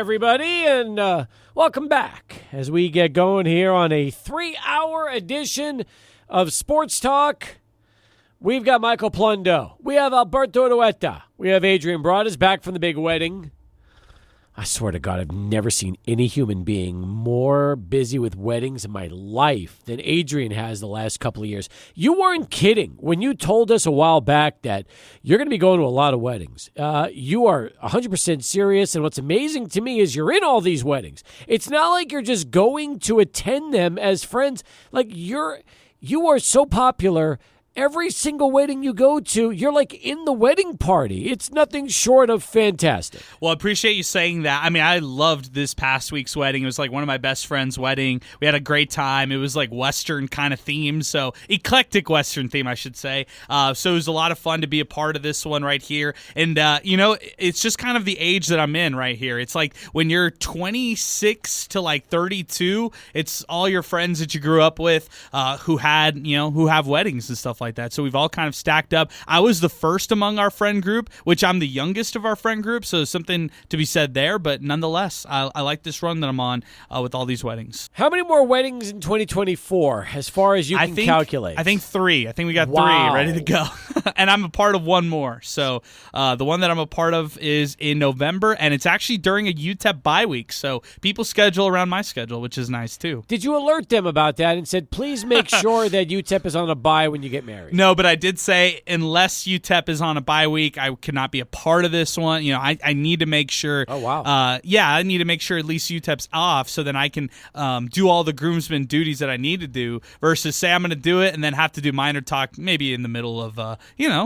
everybody, and welcome back as we get going here on a 3-hour edition of Sports Talk. We've got Michael Plundo. We have Alberto Duetta. We have Adrian Broadus back from the big wedding. I swear to God, I've never seen any human being more busy with weddings in my life than Adrian has the last couple of years. You weren't kidding when you told us a while back that you're going to be going to a lot of weddings. You are 100% serious, and what's amazing to me is you're in all these weddings. It's not like you're just going to attend them as friends. Like, you are so popular. Every single wedding you go to, you're like in the wedding party. It's nothing short of fantastic. Well, I appreciate you saying that. I mean, I loved this past week's wedding. It was like one of my best friend's wedding. We had a great time. It was like Western kind of theme, so eclectic Western theme, I should say. So it was a lot of fun to be a part of this one right here. And, it's just kind of the age that I'm in right here. It's like when you're 26 to like 32, it's all your friends that you grew up with who have weddings and stuff like that. So we've all kind of stacked up. I was the first among our friend group, which I'm the youngest of our friend group, so something to be said there. But nonetheless, I like this run that I'm on with all these weddings. How many more weddings in 2024 as far as you can calculate? I think 3. I think we got 3 ready to go. And I'm a part of one more. So the one that I'm a part of is in November, and it's actually during a UTEP bye week. So people schedule around my schedule, which is nice too. Did you alert them about that and said, please make sure that UTEP is on a bye when you get married? No, but I did say unless UTEP is on a bye week, I cannot be a part of this one. You know, I need to make sure. Oh, wow. I need to make sure at least UTEP's off so then I can do all the groomsmen duties that I need to do versus say I'm going to do it and then have to do minor talk maybe in the middle of,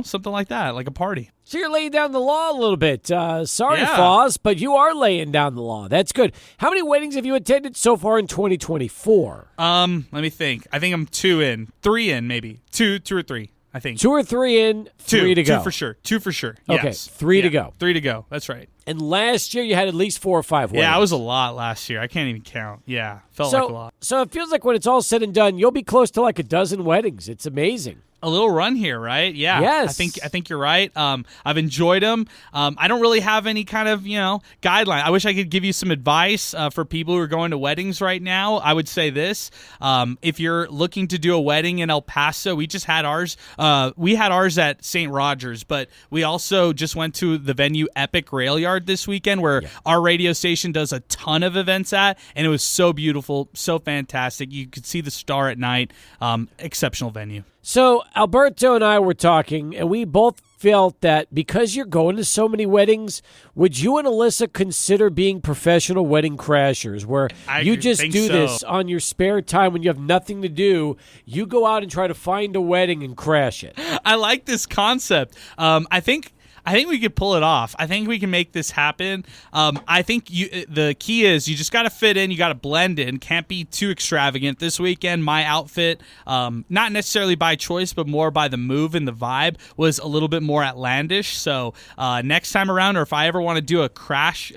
something like that, like a party. So you're laying down the law a little bit. Sorry, Foz, but you are laying down the law. That's good. How many weddings have you attended so far in 2024? Let me think. I think I'm 3 in, maybe. 2 or 3. I think 2 or 3 in, 3 to go. 2 for sure. Okay, yes. 3 to go. 3 to go. That's right. And last year you had at least 4 or 5 weddings. Yeah, it was a lot last year. I can't even count. Yeah, felt like a lot. So it feels like when it's all said and done, you'll be close to like a dozen weddings. It's amazing. A little run here, right? Yeah. Yes. I think you're right. I've enjoyed them. I don't really have any kind of, guideline. I wish I could give you some advice for people who are going to weddings right now. I would say this. If you're looking to do a wedding in El Paso, we just had ours. We had ours at St. Rogers, but we also just went to the venue Epic Rail Yard this weekend where our radio station does a ton of events at, and it was so beautiful, so fantastic. You could see the star at night. Exceptional venue. So Alberto and I were talking, and we both felt that because you're going to so many weddings, would you and Alyssa consider being professional wedding crashers, where you just do this on your spare time when you have nothing to do? You go out and try to find a wedding and crash it. I like this concept. I think we could pull it off. I think we can make this happen. I think the key is you just got to fit in. You got to blend in. Can't be too extravagant. This weekend, my outfit, not necessarily by choice, but more by the move and the vibe, was a little bit more outlandish. So next time around, or if I ever want to do a crash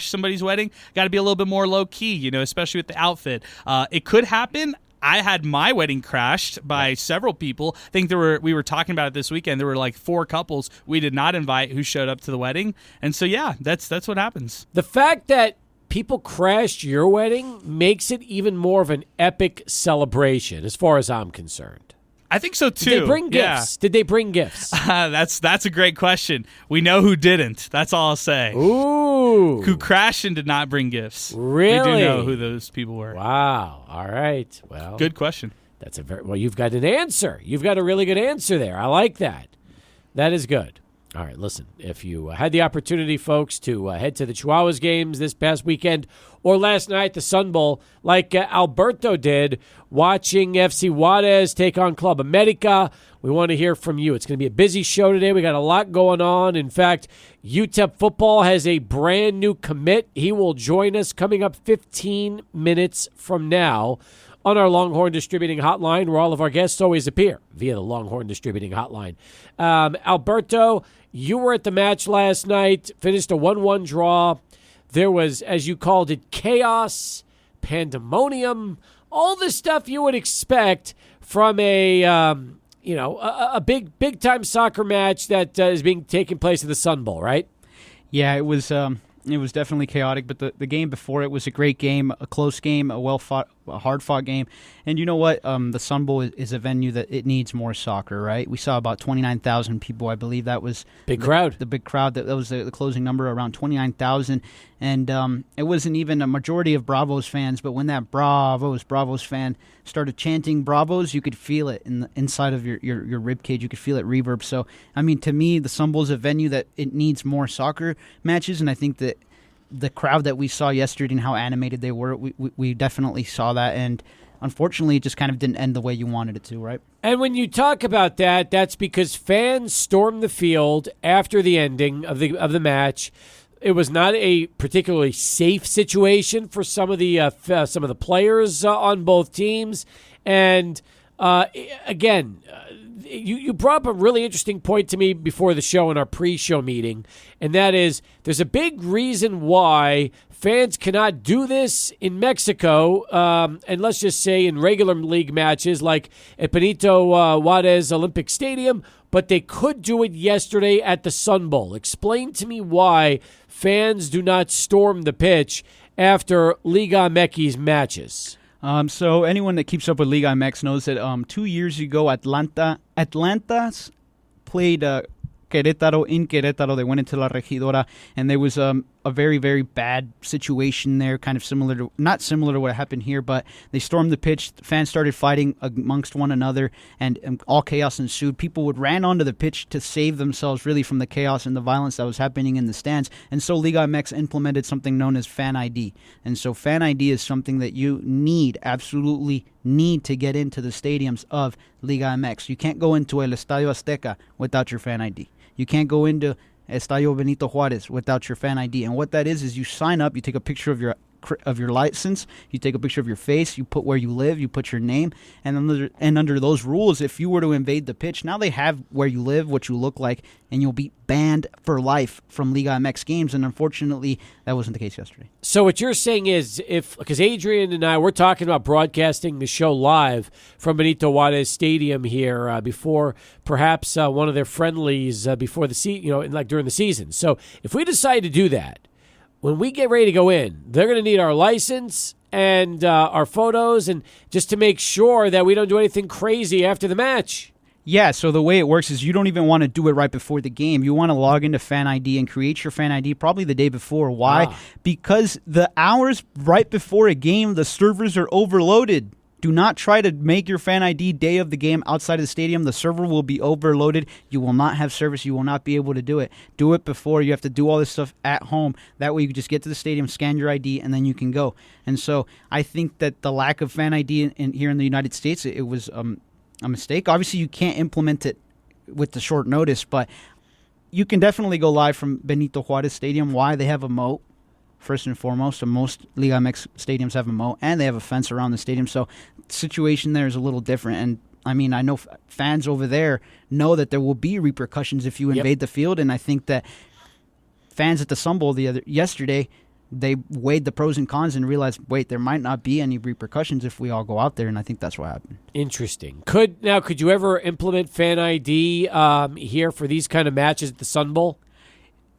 somebody's wedding, got to be a little bit more low key, especially with the outfit. It could happen. I had my wedding crashed by several people. I think we were talking about it this weekend. There were like 4 couples we did not invite who showed up to the wedding. And so, yeah, that's what happens. The fact that people crashed your wedding makes it even more of an epic celebration as far as I'm concerned. I think so, too. Did they bring gifts? Did they bring gifts? That's a great question. We know who didn't. That's all I'll say. Ooh. Who crashed and did not bring gifts. Really? We do know who those people were. Wow. All right. Well, good question. That's you've got an answer. You've got a really good answer there. I like that. That is good. All right, listen, if you had the opportunity, folks, to head to the Chihuahuas games this past weekend or last night, the Sun Bowl, like Alberto did, watching FC Juarez take on Club America, we want to hear from you. It's going to be a busy show today. We got a lot going on. In fact, UTEP football has a brand new commit. He will join us coming up 15 minutes from now on our Longhorn Distributing Hotline, where all of our guests always appear via the Longhorn Distributing Hotline. Alberto, you were at the match last night, finished a 1-1 draw. There was, as you called it, chaos, pandemonium, all the stuff you would expect from a big time soccer match that is being taken place at the Sun Bowl, right? Yeah, it was It was definitely chaotic, but the game before it was a great game, a close game, a well-fought, a hard-fought game. And you know what? The Sun Bowl is a venue that it needs more soccer, right? We saw about 29,000 people. I believe that was crowd. The big crowd. That was the closing number, around 29,000. And it wasn't even a majority of Bravos fans, but when that Bravos fan started chanting Bravos, you could feel it inside of your rib cage. You could feel it reverb. So, I mean, to me, the Sun Bowl is a venue that it needs more soccer matches, and I think that the crowd that we saw yesterday and how animated they were, we definitely saw that, and unfortunately it just kind of didn't end the way you wanted it to, right? And when you talk about that, that's because fans stormed the field after the ending of the match. It was not a particularly safe situation for some of the players on both teams, and again. You brought up a really interesting point to me before the show in our pre-show meeting, and that is there's a big reason why fans cannot do this in Mexico, and let's just say in regular league matches like at Benito Juarez Olympic Stadium, but they could do it yesterday at the Sun Bowl. Explain to me why fans do not storm the pitch after Liga MX matches. So anyone that keeps up with Liga MX knows that 2 years ago, Atlanta's played Querétaro in Querétaro. They went into La Regidora, and there was a very, very bad situation there, kind of not similar to what happened here, but they stormed the pitch. Fans started fighting amongst one another, and all chaos ensued. People ran onto the pitch to save themselves, really, from the chaos and the violence that was happening in the stands. And so Liga MX implemented something known as Fan ID. And so Fan ID is something that you absolutely need to get into the stadiums of Liga MX. You can't go into El Estadio Azteca without your Fan ID. You can't go into Estadio Benito Juarez without your Fan ID. And what that is you sign up, you take a picture of your license, you take a picture of your face, you put where you live, you put your name, and under those rules, if you were to invade the pitch, now they have where you live, what you look like, and you'll be banned for life from Liga MX games. And unfortunately, that wasn't the case yesterday. So what you're saying is, because Adrian and I, we're talking about broadcasting the show live from Benito Juarez Stadium here before perhaps one of their friendlies before the like during the season. So if we decide to do that, when we get ready to go in, they're going to need our license and our photos, and just to make sure that we don't do anything crazy after the match. Yeah, so the way it works is you don't even want to do it right before the game. You want to log into Fan ID and create your Fan ID probably the day before. Why? Because the hours right before a game, the servers are overloaded. Do not try to make your Fan ID day of the game outside of the stadium. The server will be overloaded. You will not have service. You will not be able to do it. Do it before. You have to do all this stuff at home. That way you can just get to the stadium, scan your ID, and then you can go. And so I think that the lack of Fan ID here in the United States, it was a mistake. Obviously, you can't implement it with the short notice, but you can definitely go live from Benito Juarez Stadium. Why? They have a moat. First and foremost, and most Liga MX stadiums have a moat, and they have a fence around the stadium, so the situation there is a little different. And I mean, I know fans over there know that there will be repercussions if you invade the field, and I think that fans at the Sun Bowl yesterday, they weighed the pros and cons and realized, wait, there might not be any repercussions if we all go out there, and I think that's what happened. Interesting. Could you ever implement Fan ID here for these kind of matches at the Sun Bowl?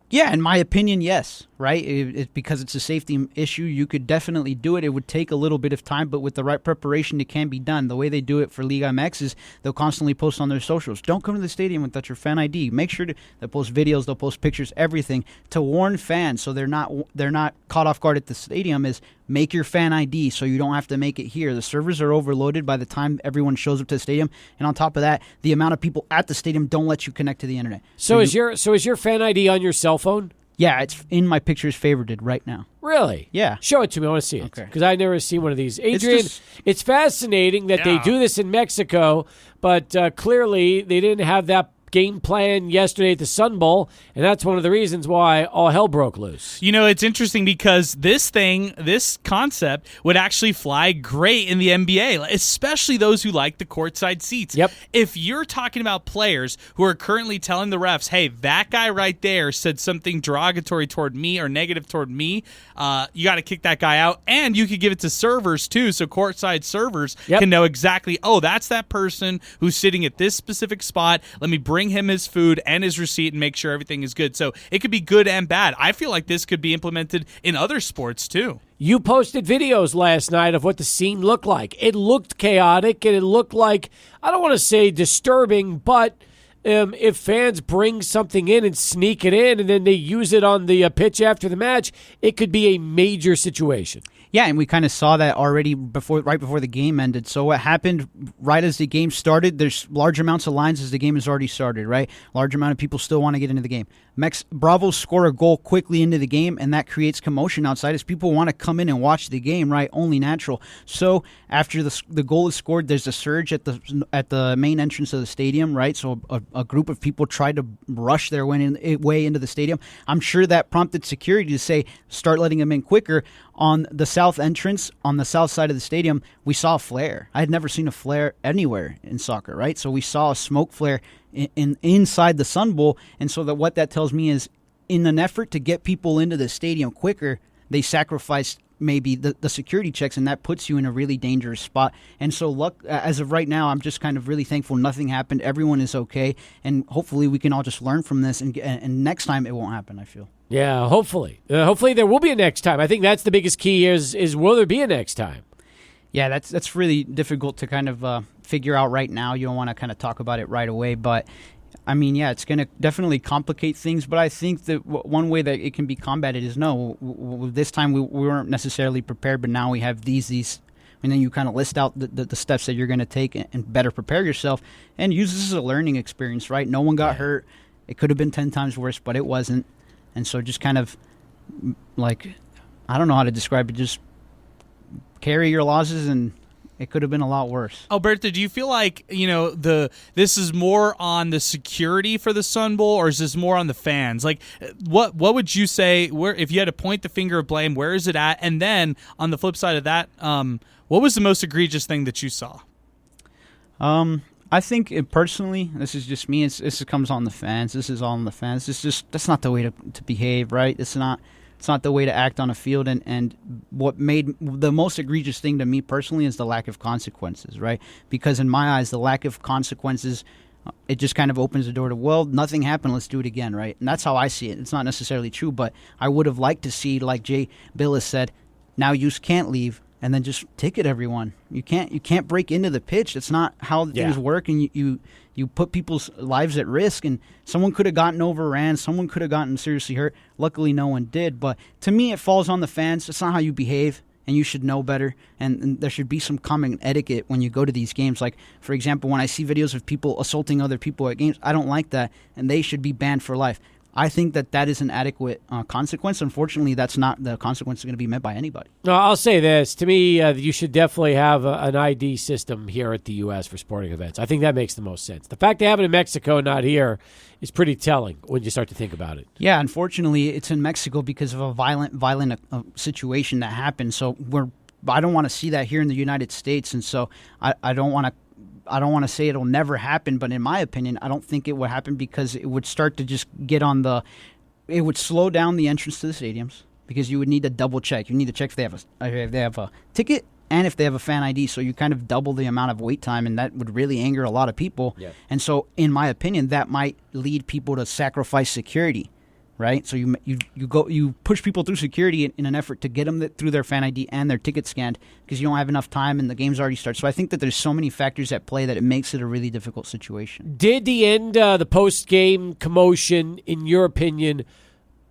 Yeah, in my opinion, yes, right? Because it's a safety issue, you could definitely do it. It would take a little bit of time, but with the right preparation, it can be done. The way they do it for Liga MX is they'll constantly post on their socials. Don't come to the stadium without your Fan ID. Make sure they'll post videos, they'll post pictures, everything to warn fans so they're not caught off guard at the stadium. Is make your Fan ID so you don't have to make it here. The servers are overloaded by the time everyone shows up to the stadium, and on top of that, the amount of people at the stadium don't let you connect to the internet. So is your Fan ID on your cell phone? Yeah, it's in my pictures favorited right now. Really? Yeah. Show it to me. I want to see it. Okay. Because I've never seen one of these. Adrian, it's fascinating that they do this in Mexico, but clearly they didn't have that game plan yesterday at the Sun Bowl, and that's one of the reasons why all hell broke loose. You know, it's interesting because this concept would actually fly great in the NBA, especially those who like the courtside seats. Yep. If you're talking about players who are currently telling the refs, hey, that guy right there said something derogatory toward me or negative toward me, you got to kick that guy out, and you could give it to servers too, so courtside servers can know exactly, oh, that's that person who's sitting at this specific spot. Let me bring bring him his food and his receipt and make sure everything is good. So it could be good and bad. I feel like this could be implemented in other sports too. You posted videos last night of what the scene looked like. It looked chaotic, and it looked like, I don't want to say disturbing, but if fans bring something in and sneak it in and then they use it on the pitch after the match, it could be a major situation. Yeah, and we kind of saw that already right before the game ended. So what happened right as the game started, there's large amounts of lines as the game has already started, right? Large amount of people still want to get into the game. Bravos score a goal quickly into the game, and that creates commotion outside as people want to come in and watch the game, right? Only natural. So after the goal is scored, there's a surge at the main entrance of the stadium, right? So a group of people tried to rush their way into the stadium. I'm sure that prompted security to say, start letting them in quicker. On the south entrance, on the south side of the stadium, we saw a flare. I had never seen a flare anywhere in soccer, right? So we saw a smoke flare inside the Sun Bowl, and so what that tells me is, in an effort to get people into the stadium quicker, they sacrificed maybe the security checks, and that puts you in a really dangerous spot. And so as of right now, I'm just kind of really thankful nothing happened. Everyone is okay, and hopefully we can all just learn from this, and next time it won't happen, I feel. Yeah, hopefully. Hopefully there will be a next time. I think that's the biggest key is will there be a next time? Yeah, that's really difficult to kind of figure out right now. You don't want to kind of talk about it right away, but I mean, yeah, it's going to definitely complicate things, but I think that one way that it can be combated is this time we weren't necessarily prepared, but now we have these, and then you kind of list out the steps that you're going to take and better prepare yourself and use this as a learning experience, right? No one got hurt. It could have been 10 times worse, but it wasn't. And so just kind of, like, I don't know how to describe it, just carry your losses, and it could have been a lot worse. Alberto, do you feel like, this is more on the security for the Sun Bowl, or is this more on the fans? Like, what would you say, if you had to point the finger of blame, where is it at? And then on the flip side of that, what was the most egregious thing that you saw? I think personally, this is just me. This comes on the fans. This is all on the fans. That's not the way to behave, right? It's not the way to act on a field. And what made the most egregious thing to me personally is the lack of consequences, right? Because in my eyes, the lack of consequences, it just kind of opens the door to, well, nothing happened, let's do it again, right? And that's how I see it. It's not necessarily true, but I would have liked to see, like Jay Billis said, now you can't leave. And then just ticket everyone. You can't break into the pitch. That's not how things work. And you put people's lives at risk. And someone could have gotten overran. Someone could have gotten seriously hurt. Luckily, no one did. But to me, it falls on the fans. It's not how you behave, and you should know better. And there should be some common etiquette when you go to these games. Like, for example, when I see videos of people assaulting other people at games, I don't like that, and they should be banned for life. I think that is an adequate consequence. Unfortunately, that's not the consequence going to be met by anybody. No, I'll say this. To me, you should definitely have an ID system here at the U.S. for sporting events. I think that makes the most sense. The fact they have it in Mexico and not here is pretty telling when you start to think about it. Yeah, unfortunately, it's in Mexico because of a violent situation that happened. So I don't want to see that here in the United States, and so I don't want to say it'll never happen, but in my opinion, I don't think it would happen because it would start to just it would slow down the entrance to the stadiums because you would need to double check. You need to check if they have a ticket and if they have a fan ID, so you kind of double the amount of wait time, and that would really anger a lot of people. Yeah. And so, in my opinion, that might lead people to sacrifice security. Right, so you push people through security in an effort to get them through their fan ID and their ticket scanned because you don't have enough time and the game's already started. So I think that there's so many factors at play that it makes it a really difficult situation. Did the post-game commotion, in your opinion,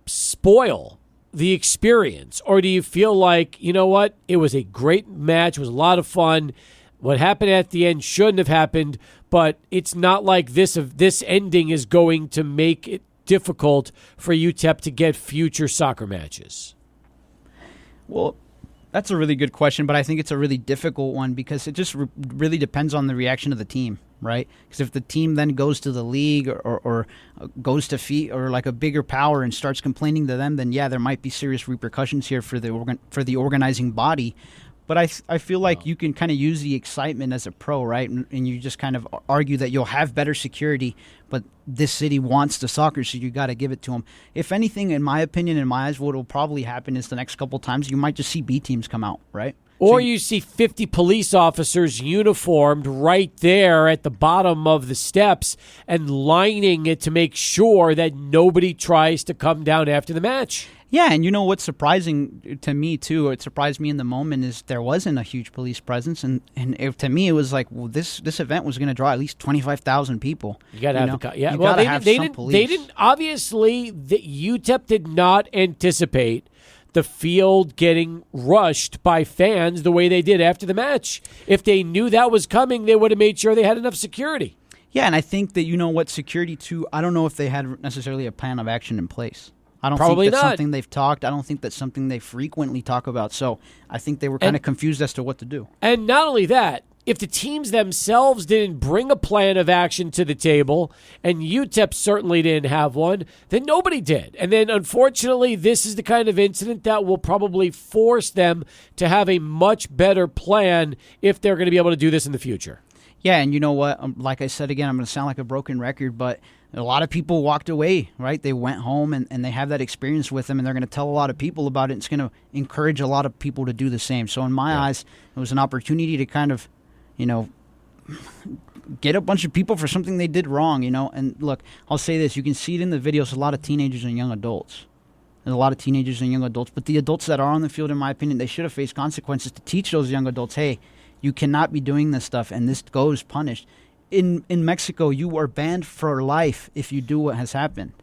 spoil the experience, or do you feel like, you know what, it was a great match, it was a lot of fun. What happened at the end shouldn't have happened, but it's not like this ending is going to make it difficult for UTEP to get future soccer matches? Well, that's a really good question, but I think it's a really difficult one because it just really depends on the reaction of the team, right? Because if the team then goes to the league or goes to or like a bigger power and starts complaining to them, then yeah, there might be serious repercussions here for the organizing body. But I feel like you can kind of use the excitement as a pro, right? And you just kind of argue that you'll have better security, but this city wants the soccer, so you got to give it to them. If anything, in my opinion, in my eyes, what will probably happen is the next couple times you might just see B teams come out, right? Or you see 50 police officers uniformed right there at the bottom of the steps and lining it to make sure that nobody tries to come down after the match. Yeah, and you know what's surprising to me, too, it surprised me in the moment, is there wasn't a huge police presence. And to me, it was like, well, this event was going to draw at least 25,000 people. You got to have you gotta have some police. They didn't, obviously, the UTEP did not anticipate the field getting rushed by fans the way they did after the match. If they knew that was coming, they would have made sure they had enough security. Yeah, and I think that, you know what, security, too, I don't know if they had necessarily a plan of action in place. I don't Probably think that's not. something they've talked. I don't think that's something they frequently talk about. So I think they were kind of confused as to what to do. And not only that, if the teams themselves didn't bring a plan of action to the table, and UTEP certainly didn't have one, then nobody did. And then, unfortunately, this is the kind of incident that will probably force them to have a much better plan if they're going to be able to do this in the future. Yeah, and you know what? Like I said again, I'm going to sound like a broken record, but a lot of people walked away, right? They went home and they have that experience with them, and they're going to tell a lot of people about it. It's going to encourage a lot of people to do the same. So in my eyes, it was an opportunity to kind of, you know, get a bunch of people for something they did wrong, you know. And look, I'll say this. You can see it in the videos, a lot of teenagers and young adults. There's a lot of teenagers and young adults. But the adults that are on the field, in my opinion, they should have faced consequences to teach those young adults, hey, you cannot be doing this stuff, and this goes punished. In Mexico, you are banned for life if you do what has happened.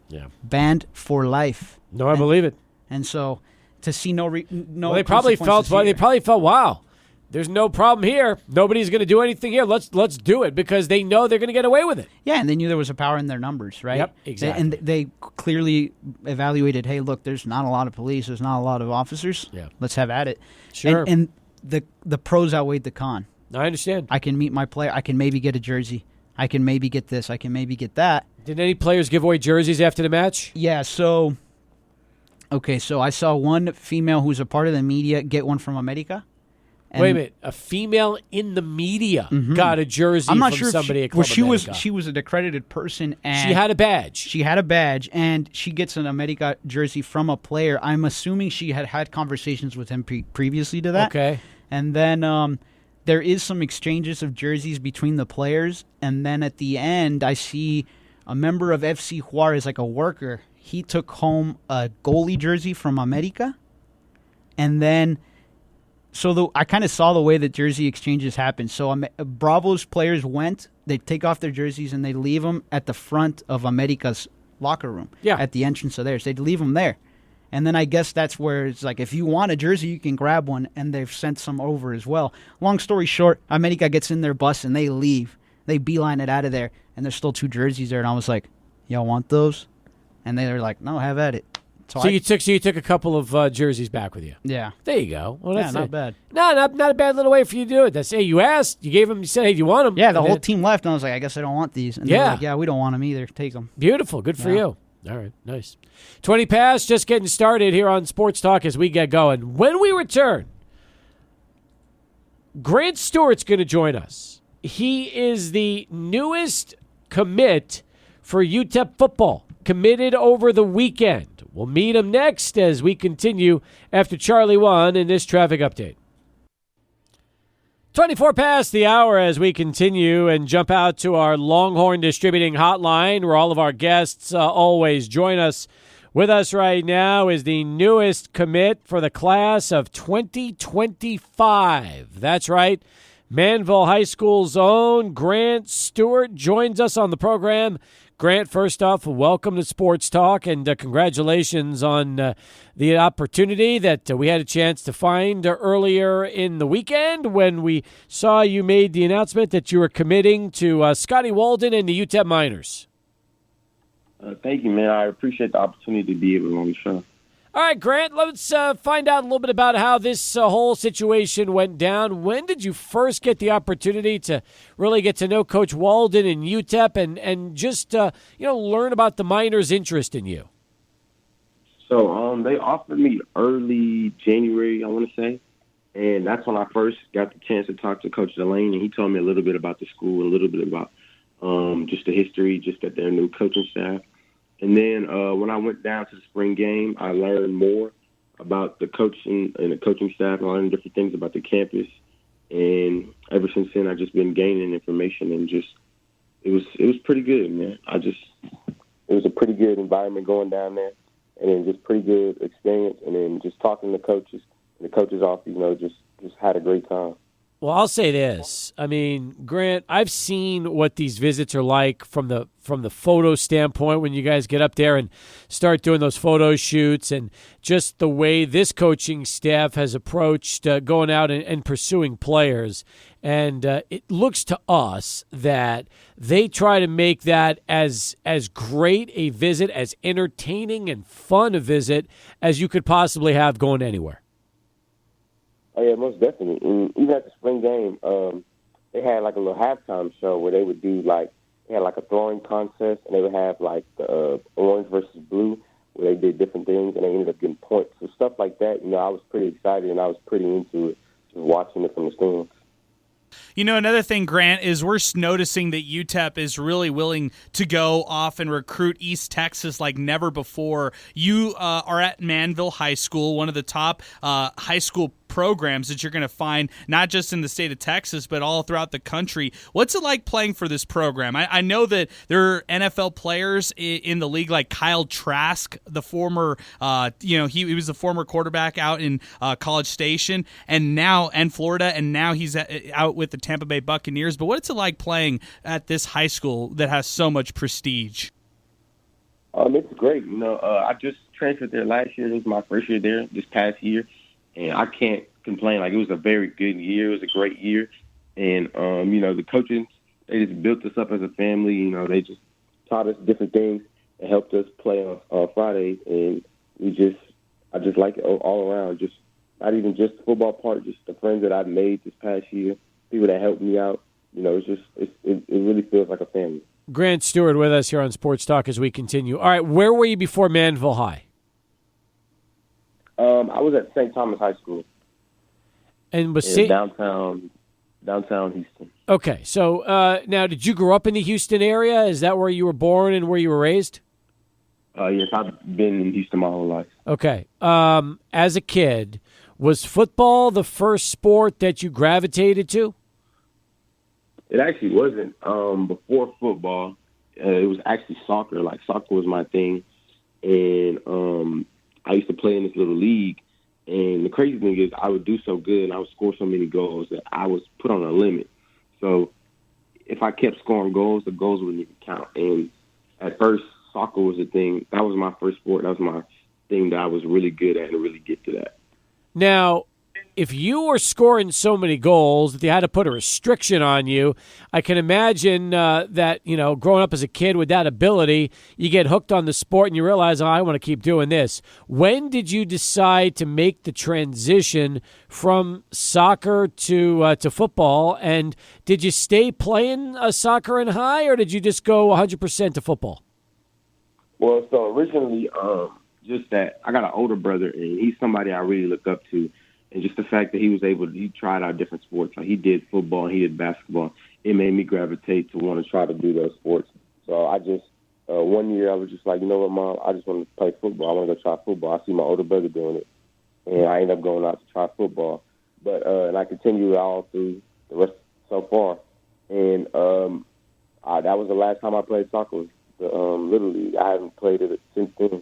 Yeah. Banned for life. No, I believe it. And so to see no they probably felt wow, there's no problem here. Nobody's going to do anything here. Let's do it, because they know they're going to get away with it. Yeah, and they knew there was a power in their numbers, right? Yep, exactly. And they clearly evaluated, hey, look, there's not a lot of police, there's not a lot of officers. Yeah. Let's have at it. Sure. And the pros outweighed the con. I understand. I can meet my player. I can maybe get a jersey. I can maybe get this. I can maybe get that. Did any players give away jerseys after the match? Yeah, so I saw one female who's a part of the media get one from America. Wait a minute. A female in the media got a jersey I'm not from sure somebody at well, Club she America. she was an accredited person, and She had a badge. She had a badge, and she gets an America jersey from a player. I'm assuming she had conversations with him previously to that. Okay. And then there is some exchanges of jerseys between the players, and then at the end, I see a member of FC Juarez, like a worker. He took home a goalie jersey from America, and then I kind of saw the way that jersey exchanges happen. So Bravo's players went, they take off their jerseys, and they leave them at the front of America's locker room, at the entrance of theirs. They'd leave them there. And then I guess that's where it's like, if you want a jersey, you can grab one, and they've sent some over as well. Long story short, America gets in their bus, and they leave. They beeline it out of there, and there's still 2 jerseys there. And I was like, y'all want those? And they were like, no, have at it. So you took a couple of jerseys back with you. Yeah. There you go. Well, that's not bad. No, not a bad little way for you to do it. That's, hey, you asked, you gave them, you said, hey, do you want them? Yeah, the whole team left, and I was like, I guess I don't want these. And they were like, yeah, we don't want them either. Take them. Beautiful. Good for you. All right, nice. 20 past, just getting started here on Sports Talk as we get going. When we return, Grant Stewart's going to join us. He is the newest commit for UTEP football, committed over the weekend. We'll meet him next as we continue after Charlie 1 in this traffic update. 24 past the hour as we continue and jump out to our Longhorn Distributing Hotline, where all of our guests always join us. With us right now is the newest commit for the class of 2025. That's right. Manville High School's own Grant Stewart joins us on the program. Grant, first off, welcome to Sports Talk, and congratulations on the opportunity that we had a chance to find earlier in the weekend when we saw you made the announcement that you were committing to Scotty Walden and the UTEP Miners. Thank you, man. I appreciate the opportunity to be able to on the show. All right, Grant, let's find out a little bit about how this whole situation went down. When did you first get the opportunity to really get to know Coach Walden and UTEP and just learn about the Miners' interest in you? So they offered me early January, I want to say, And that's when I first got the chance to talk to Coach Delane, and he told me a little bit about the school, a little bit about just the history, just that their new coaching staff. And then when I went down to the spring game, I learned more about the coaching and the coaching staff. I learned different things about the campus. And ever since then, I've just been gaining information, and just it was pretty good, man. It was a pretty good environment going down there, and then just pretty good experience. And then just talking to coaches, the coaches office, just had a great time. Well, I'll say this. I mean, Grant, I've seen what these visits are like from the photo standpoint when you guys get up there and start doing those photo shoots, and just the way this coaching staff has approached going out and pursuing players. And it looks to us that they try to make that as great a visit, as entertaining and fun a visit as you could possibly have going anywhere. Oh, yeah, most definitely. And even at the spring game, they had like a little halftime show where they would do they had like a throwing contest, and they would have like the orange versus blue, where they did different things, and they ended up getting points. So stuff like that, I was pretty excited, and I was pretty into it, just watching it from the stands. Another thing, Grant, is we're noticing that UTEP is really willing to go off and recruit East Texas like never before. You are at Manville High School, one of the top high school programs that you're going to find not just in the state of Texas, but all throughout the country. What's it like playing for this program? I know that there are NFL players in the league like Kyle Trask, the former, he was the former quarterback out in College Station and Florida, and now he's out with the Tampa Bay Buccaneers. But what's it like playing at this high school that has so much prestige? It's great. I just transferred there last year. It was my first year there this past year. And I can't complain. Like, it was a very good year. It was a great year. And, the coaches, they just built us up as a family. They just taught us different things and helped us play on Fridays. And I just like it all around. Just not even just the football part, just the friends that I've made this past year, people that helped me out. It really feels like a family. Grant Stewart with us here on Sports Talk as we continue. All right, where were you before Manville High? I was at St. Thomas High School. And was downtown Houston. Okay, so now did you grow up in the Houston area? Is that where you were born and where you were raised? Yes, I've been in Houston my whole life. Okay. As a kid, was football the first sport that you gravitated to? It actually wasn't. Before football, it was actually soccer. Like, soccer was my thing. And I used to play in this little league, and the crazy thing is I would do so good and I would score so many goals that I was put on a limit. So if I kept scoring goals, the goals wouldn't even count. And at first, soccer was the thing. That was my first sport. That was my thing that I was really good at and really get to that. Now, if you were scoring so many goals that they had to put a restriction on you, I can imagine that, growing up as a kid with that ability, you get hooked on the sport and you realize, I want to keep doing this. When did you decide to make the transition from soccer to football? And did you stay playing soccer in high, or did you just go 100% to football? Well, so originally, just that I got an older brother, and he's somebody I really look up to. And just the fact that he tried out different sports. Like, he did football, he did basketball. It made me gravitate to want to try to do those sports. So I just, one year I was just like, you know what, Mom, I just want to play football. I want to go try football. I see my older brother doing it. And I ended up going out to try football. But, and I continued all through the rest so far. And that was the last time I played soccer. Literally, I haven't played it since then.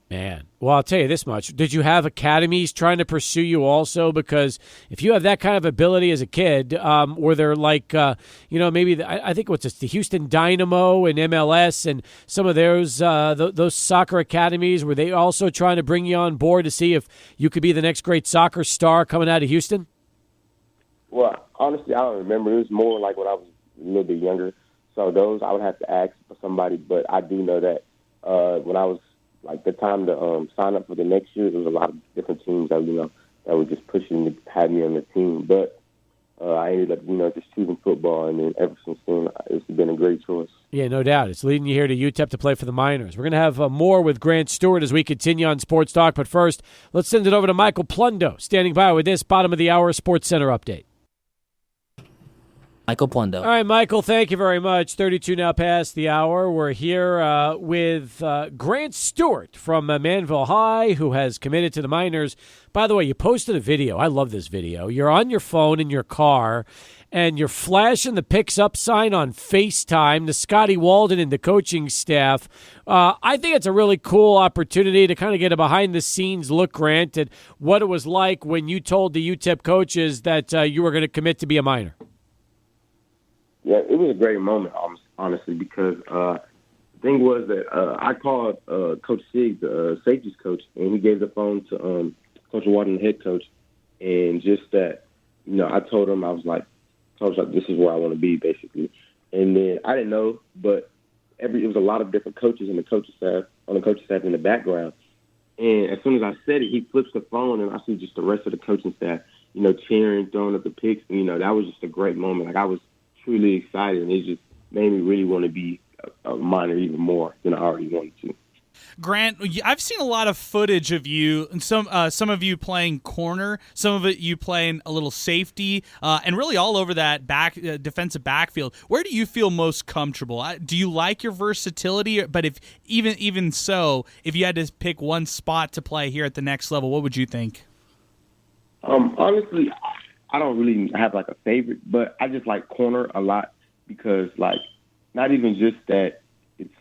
Man. Well, I'll tell you this much. Did you have academies trying to pursue you also? Because if you have that kind of ability as a kid, were there maybe I think the Houston Dynamo and MLS and some of those soccer academies, were they also trying to bring you on board to see if you could be the next great soccer star coming out of Houston? Well, honestly, I don't remember. It was more like when I was a little bit younger. So those I would have to ask for somebody. But I do know that when I was the time to sign up for the next year, there was a lot of different teams that were just pushing to have me on the team. But I ended up just choosing football, and then ever since then, it's been a great choice. Yeah, Yeah, no doubt. It's leading you here to UTEP to play for the Miners. We're going to have more with Grant Stewart as we continue on Sports Talk. But first, let's send it over to Michael Plundo, standing by with this bottom of the hour Sports Center update. Michael Plundo. All right, Michael, thank you very much. 32 now past the hour. We're here with Grant Stewart from Manville High, who has committed to the Miners. By the way, you posted a video. I love this video. You're on your phone in your car, and you're flashing the Picks Up sign on FaceTime to Scotty Walden and the coaching staff. I think it's a really cool opportunity to kind of get a behind-the-scenes look, Grant, at what it was like when you told the UTEP coaches that you were going to commit to be a Miner. Yeah, it was a great moment, honestly, because the thing was that I called Coach Sig, the safeties coach, and he gave the phone to Coach Walden, the head coach, and just that, I told him, I was like, Coach, this is where I want to be, basically. And then I didn't know, but it was a lot of different coaches on the coaching staff in the background. And as soon as I said it, he flips the phone, and I see just the rest of the coaching staff, cheering, throwing up the picks. And, that was just a great moment. Like, I was truly excited, and it just made me really want to be a Miner even more than I already wanted to. Grant, I've seen a lot of footage of you, and some of you playing corner, some of it you playing a little safety, and really all over that defensive backfield. Where do you feel most comfortable? Do you like your versatility? But if even so, if you had to pick one spot to play here at the next level, what would you think? Honestly, I don't really have like a favorite, but I just like corner a lot because not even just that it's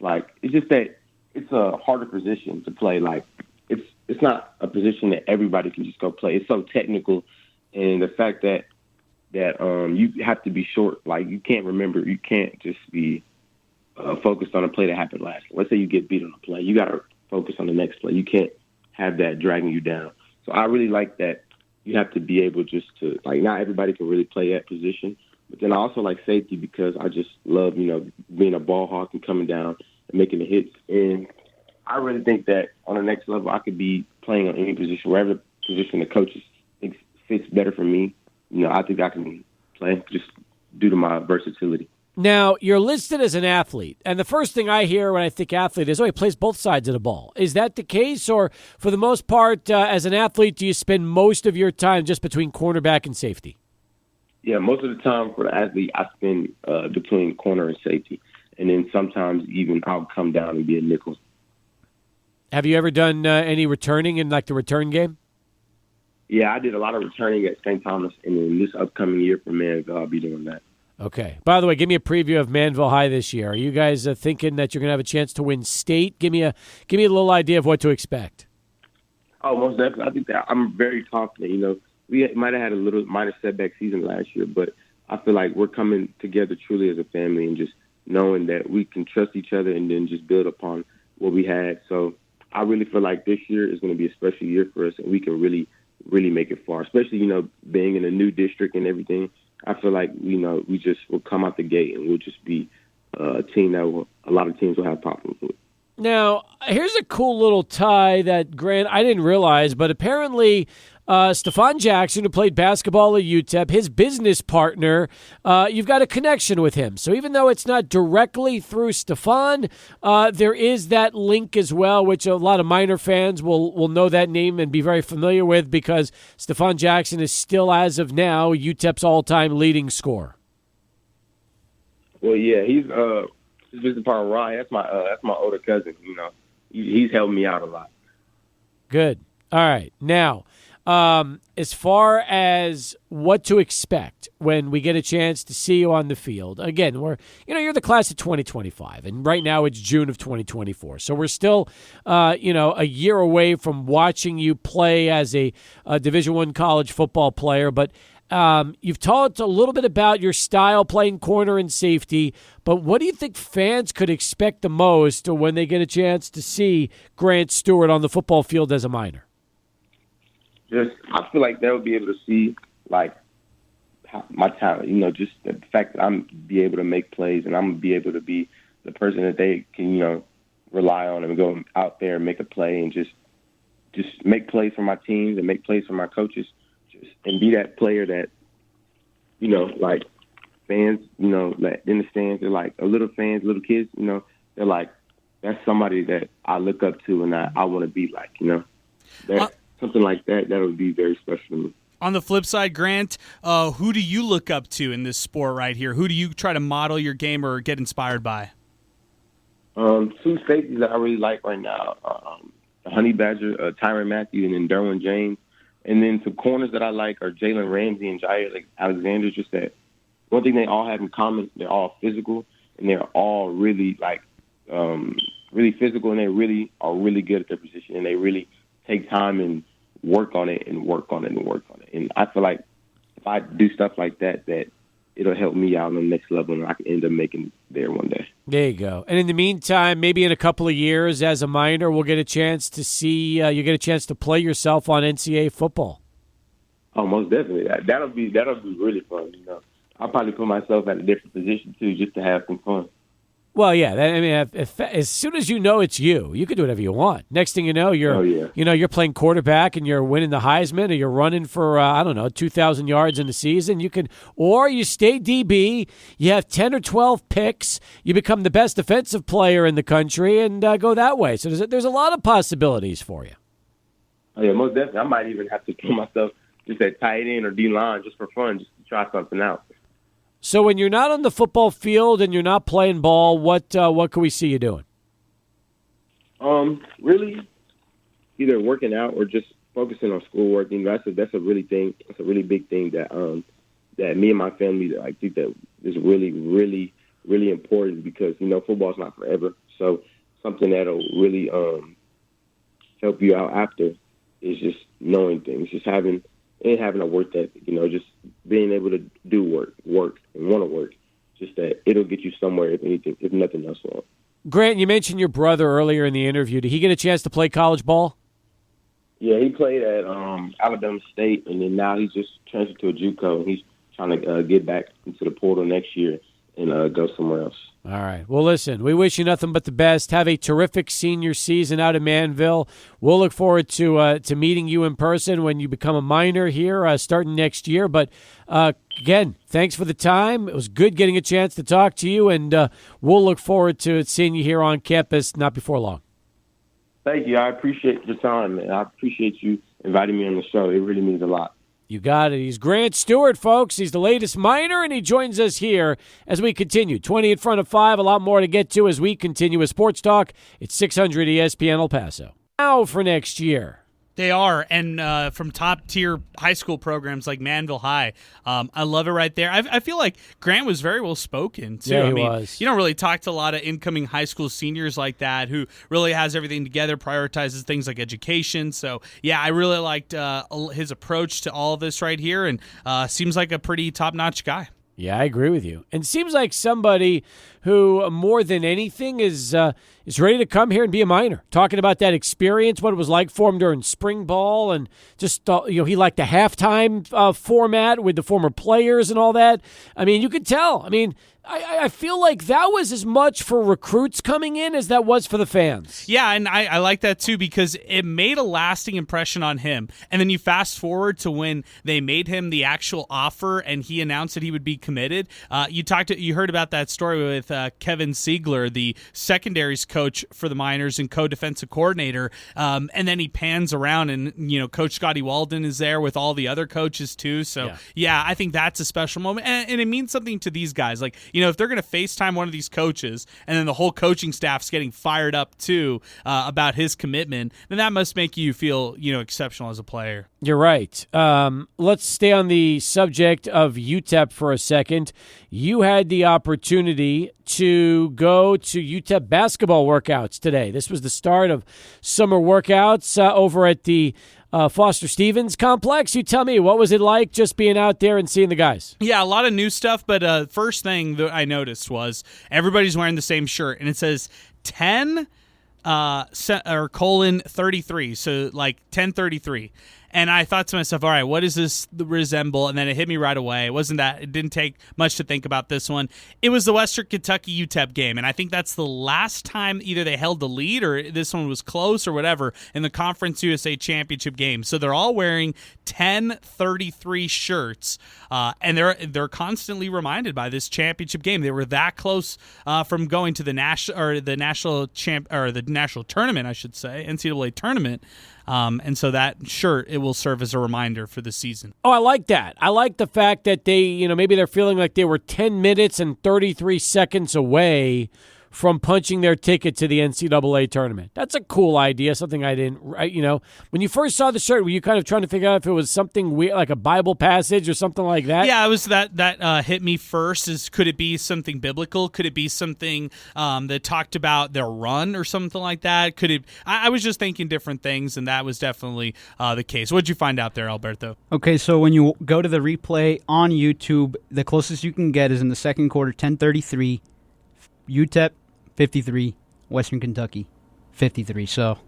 just that it's a harder position to play. Like it's not a position that everybody can just go play. It's so technical, and the fact that you have to be short. Like you can't just be focused on a play that happened last. Let's say you get beat on a play, you got to focus on the next play. You can't have that dragging you down. So I really like that. You have to be able just to, not everybody can really play that position. But then I also like safety because I just love, being a ball hawk and coming down and making the hits. And I really think that on the next level, I could be playing on any position, wherever position the coaches think fits better for me. I think I can play just due to my versatility. Now, you're listed as an athlete, and the first thing I hear when I think athlete is, he plays both sides of the ball. Is that the case, or for the most part, as an athlete, do you spend most of your time just between cornerback and safety? Yeah, most of the time for the athlete, I spend between corner and safety, and then sometimes even I'll come down and be a nickel. Have you ever done any returning in, the return game? Yeah, I did a lot of returning at St. Thomas, and then this upcoming year for Manville, I'll be doing that. Okay. By the way, give me a preview of Manville High this year. Are you guys thinking that you're going to have a chance to win state? Give me a little idea of what to expect. Oh, most definitely. I think that I'm very confident. We might have had a little minor setback season last year, but I feel like we're coming together truly as a family and just knowing that we can trust each other and then just build upon what we had. So I really feel like this year is going to be a special year for us, and we can really, really make it far, especially, being in a new district and everything. I feel like, we just will come out the gate and we'll just be a team that a lot of teams will have problems with. Now, here's a cool little tie that, Grant, I didn't realize, but apparently Stephon Jackson, who played basketball at UTEP, his business partner, you've got a connection with him. So even though it's not directly through Stephon, there is that link as well, which a lot of Miner fans will know that name and be very familiar with because Stephon Jackson is still, as of now, UTEP's all-time leading scorer. Well, yeah, he's business partner Ryan. That's my older cousin. He's helped me out a lot. Good. All right. Now, as far as what to expect when we get a chance to see you on the field, again, you're the class of 2025, and right now it's June of 2024. So we're still, a year away from watching you play as a Division I college football player. But you've talked a little bit about your style playing corner and safety, but what do you think fans could expect the most when they get a chance to see Grant Stewart on the football field as a Miner? I feel like they'll be able to see my talent. Just the fact that I'm be able to make plays and I'm gonna be able to be the person that they can rely on and go out there and make a play and just make plays for my teams and make plays for my coaches, and be that player that fans, like in the stands, they're like little fans, little kids, they're like, that's somebody that I look up to and I want to be like, something like that would be very special to me. On the flip side, Grant, who do you look up to in this sport right here? Who do you try to model your game or get inspired by? Two safeties that I really like right now, Honey Badger, Tyrann Mathieu, and then Derwin James. And then some corners that I like are Jalen Ramsey and Jair Alexander. Just that one thing they all have in common, they're all physical, and they're all really really physical, and they really are really good at their position, and they really take time and work on it and work on it and work on it. And I feel like if I do stuff like that, that it'll help me out on the next level, and I can end up making there one day. There you go. And in the meantime, maybe in a couple of years as a minor, we'll get a chance to see you get a chance to play yourself on NCAA football. Oh, most definitely. That'll be really fun. I'll probably put myself at a different position too, just to have some fun. Well, yeah. If as soon as you know it's you can do whatever you want. Next thing you know, you're playing quarterback and you're winning the Heisman, or you're running for 2,000 yards in the season. Or you stay DB. You have 10 or 12 picks. You become the best defensive player in the country and go that way. So there's a lot of possibilities for you. Oh yeah, most definitely. I might even have to put myself just at tight end or D-line just for fun, just to try something out. So when you're not on the football field and you're not playing ball, what can we see you doing? Really, either working out or just focusing on schoolwork. That's a really big thing that that me and my family think that is really, really, really important, because football's not forever. So something that'll really help you out after is just knowing things, just having a work ethic, just being able to do work and want to work, just that it'll get you somewhere if nothing else won't. Grant, you mentioned your brother earlier in the interview. Did he get a chance to play college ball? Yeah, he played at Alabama State, and then now he's just transferred to a JUCO, and he's trying to get back into the portal next year and go somewhere else. All right. Well, listen, we wish you nothing but the best. Have a terrific senior season out in Manville. We'll look forward to meeting you in person when you become a minor here starting next year. But, again, thanks for the time. It was good getting a chance to talk to you, and we'll look forward to seeing you here on campus not before long. Thank you. I appreciate your time, man. I appreciate you inviting me on the show. It really means a lot. You got it. He's Grant Stewart, folks. He's the latest minor, and he joins us here as we continue. 20 in front of 5, a lot more to get to as we continue with Sports Talk. It's 600 ESPN El Paso. Now for next year. They are, and from top-tier high school programs like Manville High. I love it right there. I feel like Grant was very well-spoken, too. Yeah, he was. You don't really talk to a lot of incoming high school seniors like that who really has everything together, prioritizes things like education. So, yeah, I really liked his approach to all of this right here, and seems like a pretty top-notch guy. Yeah, I agree with you. And seems like somebody who, more than anything, is ready to come here and be a minor. Talking about that experience, what it was like for him during spring ball, and just he liked the halftime format with the former players and all that. I mean, you could tell. I mean, I feel like that was as much for recruits coming in as that was for the fans. Yeah, and I like that too, because it made a lasting impression on him. And then you fast forward to when they made him the actual offer and he announced that he would be committed. You heard about that story with Kevin Siegler, the secondaries coach for the Miners and co-defensive coordinator. And then he pans around and, Coach Scotty Walden is there with all the other coaches too. So, yeah I think that's a special moment. And it means something to these guys. Like, if they're going to FaceTime one of these coaches and then the whole coaching staff's getting fired up too about his commitment, then that must make you feel, exceptional as a player. You're right. Let's stay on the subject of UTEP for a second. You had the opportunity to go to UTEP basketball workouts today. This was the start of summer workouts over at the Foster Stevens complex. You tell me, what was it like just being out there and seeing the guys? Yeah, a lot of new stuff, but first thing that I noticed was everybody's wearing the same shirt, and it says 10 colon 33, so like 1033. And I thought to myself, all right, what does this resemble? And then it hit me right away. It didn't take much to think about this one. It was the Western Kentucky UTEP game, and I think that's the last time either they held the lead or this one was close or whatever in the Conference USA Championship game. So they're all wearing 10-33 shirts, and they're constantly reminded by this championship game. They were that close from going to the national tournament, I should say, NCAA tournament. And so that shirt, it will serve as a reminder for the season. Oh, I like that. I like the fact that they, maybe they're feeling like they were 10 minutes and 33 seconds away from punching their ticket to the NCAA tournament. That's a cool idea, something I didn't, when you first saw the shirt, were you kind of trying to figure out if it was something weird, like a Bible passage or something like that? Yeah, it was that hit me first. Could it be something biblical? Could it be something that talked about their run or something like that? I was just thinking different things, and that was definitely the case. What did you find out there, Alberto? Okay, so when you go to the replay on YouTube, the closest you can get is in the second quarter, 10:33, UTEP 53, Western Kentucky 53. So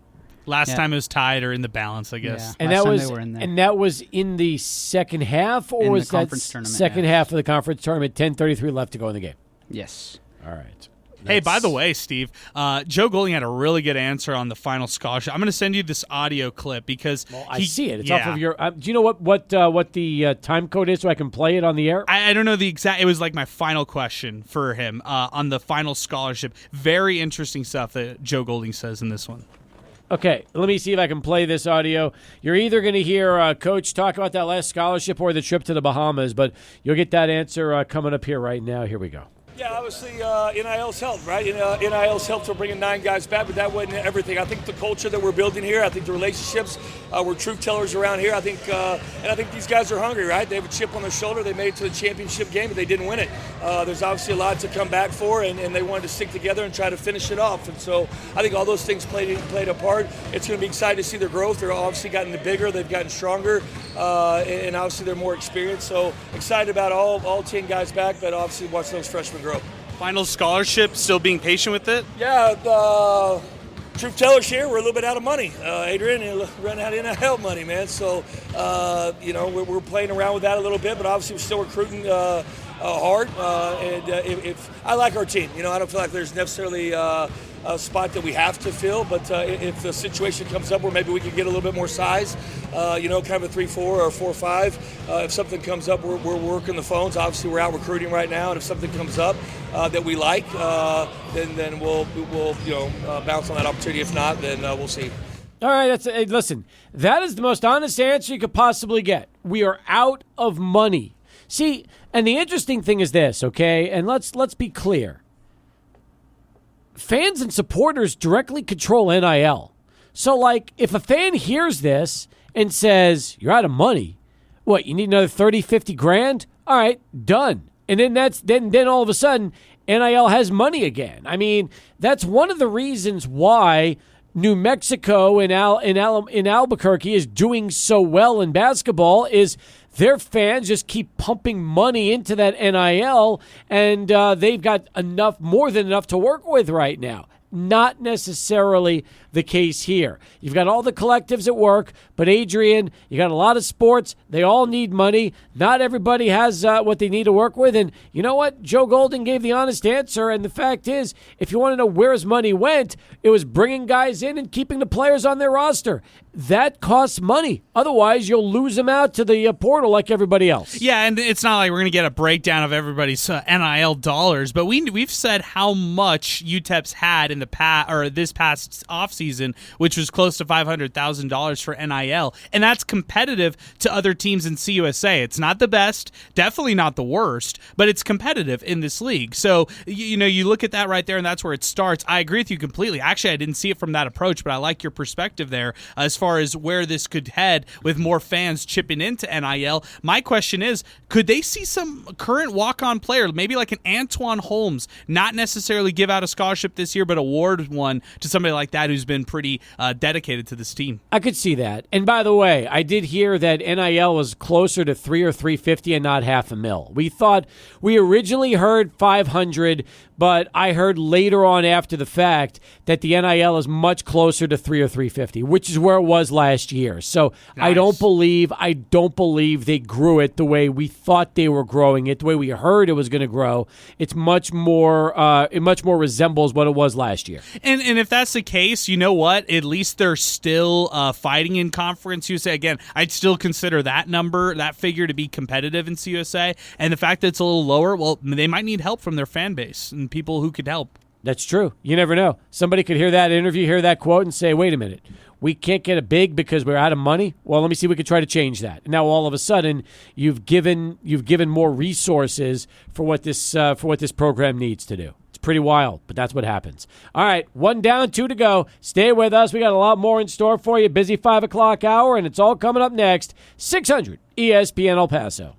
last time it was tied or in the balance, I guess. Yeah, and that was in the second half, or was that second half of the conference tournament? 10:33 left to go in the game. Yes. All right. Hey, by the way, Steve, Joe Golding had a really good answer on the final scholarship. I'm going to send you this audio clip because I see it. It's off of your. Do you know what the time code is so I can play it on the air? I don't know the exact. It was like my final question for him on the final scholarship. Very interesting stuff that Joe Golding says in this one. Okay, let me see if I can play this audio. You're either going to hear Coach talk about that last scholarship or the trip to the Bahamas, but you'll get that answer coming up here right now. Here we go. Yeah, obviously NIL's helped, right? NIL's helped for bringing 9 guys back, but that wasn't everything. I think the culture that we're building here, I think the relationships, we're truth tellers around here. I think these guys are hungry, right? They have a chip on their shoulder. They made it to the championship game, but they didn't win it. There's obviously a lot to come back for, and they wanted to stick together and try to finish it off. And so I think all those things played a part. It's going to be exciting to see their growth. They're obviously gotten bigger. They've gotten stronger, and obviously they're more experienced. So excited about all 10 guys back, but obviously watch those freshmen grow. Final scholarship, still being patient with it? Yeah, truth tellers here, we're a little bit out of money. Adrian, running out of NIL money, man. So, we're playing around with that a little bit, but obviously we're still recruiting hard. If I like our team, I don't feel like there's necessarily a spot that we have to fill, but if the situation comes up where maybe we can get a little bit more size, kind of a 3-4 or 4-5, if something comes up, we're working the phones. Obviously, we're out recruiting right now, and if something comes up that we like, then we'll bounce on that opportunity. If not, then we'll see. All right, listen, that is the most honest answer you could possibly get. We are out of money. See, and the interesting thing is this, okay? And let's be clear. Fans and supporters directly control NIL. So, like, if a fan hears this and says, you're out of money, what, you need another 30, 50 grand? All right, done. And then all of a sudden, NIL has money again. I mean, that's one of the reasons why New Mexico in Albuquerque is doing so well in basketball is their fans just keep pumping money into that NIL, and they've got more than enough to work with right now. Not necessarily the case here. You've got all the collectives at work, but Adrian, you got a lot of sports. They all need money. Not everybody has what they need to work with. And you know what? Joe Golding gave the honest answer. And the fact is, if you want to know where his money went, it was bringing guys in and keeping the players on their roster. That costs money. Otherwise, you'll lose them out to the portal like everybody else. Yeah, and it's not like we're going to get a breakdown of everybody's NIL dollars, but we've said how much UTEP's had in the this past offseason, which was close to $500,000 for NIL, and that's competitive to other teams in CUSA. It's not the best, definitely not the worst, but it's competitive in this league. So, you look at that right there, and that's where it starts. I agree with you completely. Actually, I didn't see it from that approach, but I like your perspective there as far as where this could head with more fans chipping into NIL. My question is, could they see some current walk-on player, maybe like an Antoine Holmes, not necessarily give out a scholarship this year, but award one to somebody like that who's been been pretty dedicated to this team. I could see that. And by the way, I did hear that NIL was closer to 3 or 350 and not $500,000. We originally heard 500, but I heard later on after the fact that the NIL is much closer to 3 or 350, which is where it was last year. So Nice. I don't believe they grew it the way we thought they were growing it, the way we heard it was going to grow. It's much more resembles what it was last year. And if that's the case, you know what? At least they're still fighting in Conference USA. Again, I'd still consider that figure to be competitive in CUSA. And the fact that it's a little lower, well, they might need help from their fan base and people who could help. That's true. You never know. Somebody could hear that interview, hear that quote, and say, wait a minute, we can't get it big because we're out of money? Well, let me see if we could try to change that. And now all of a sudden, you've given more resources for what this program needs to do. It's pretty wild, but that's what happens. All right, 1 down, 2 to go. Stay with us. We got a lot more in store for you. Busy 5 o'clock hour, and it's all coming up next. 600 ESPN El Paso.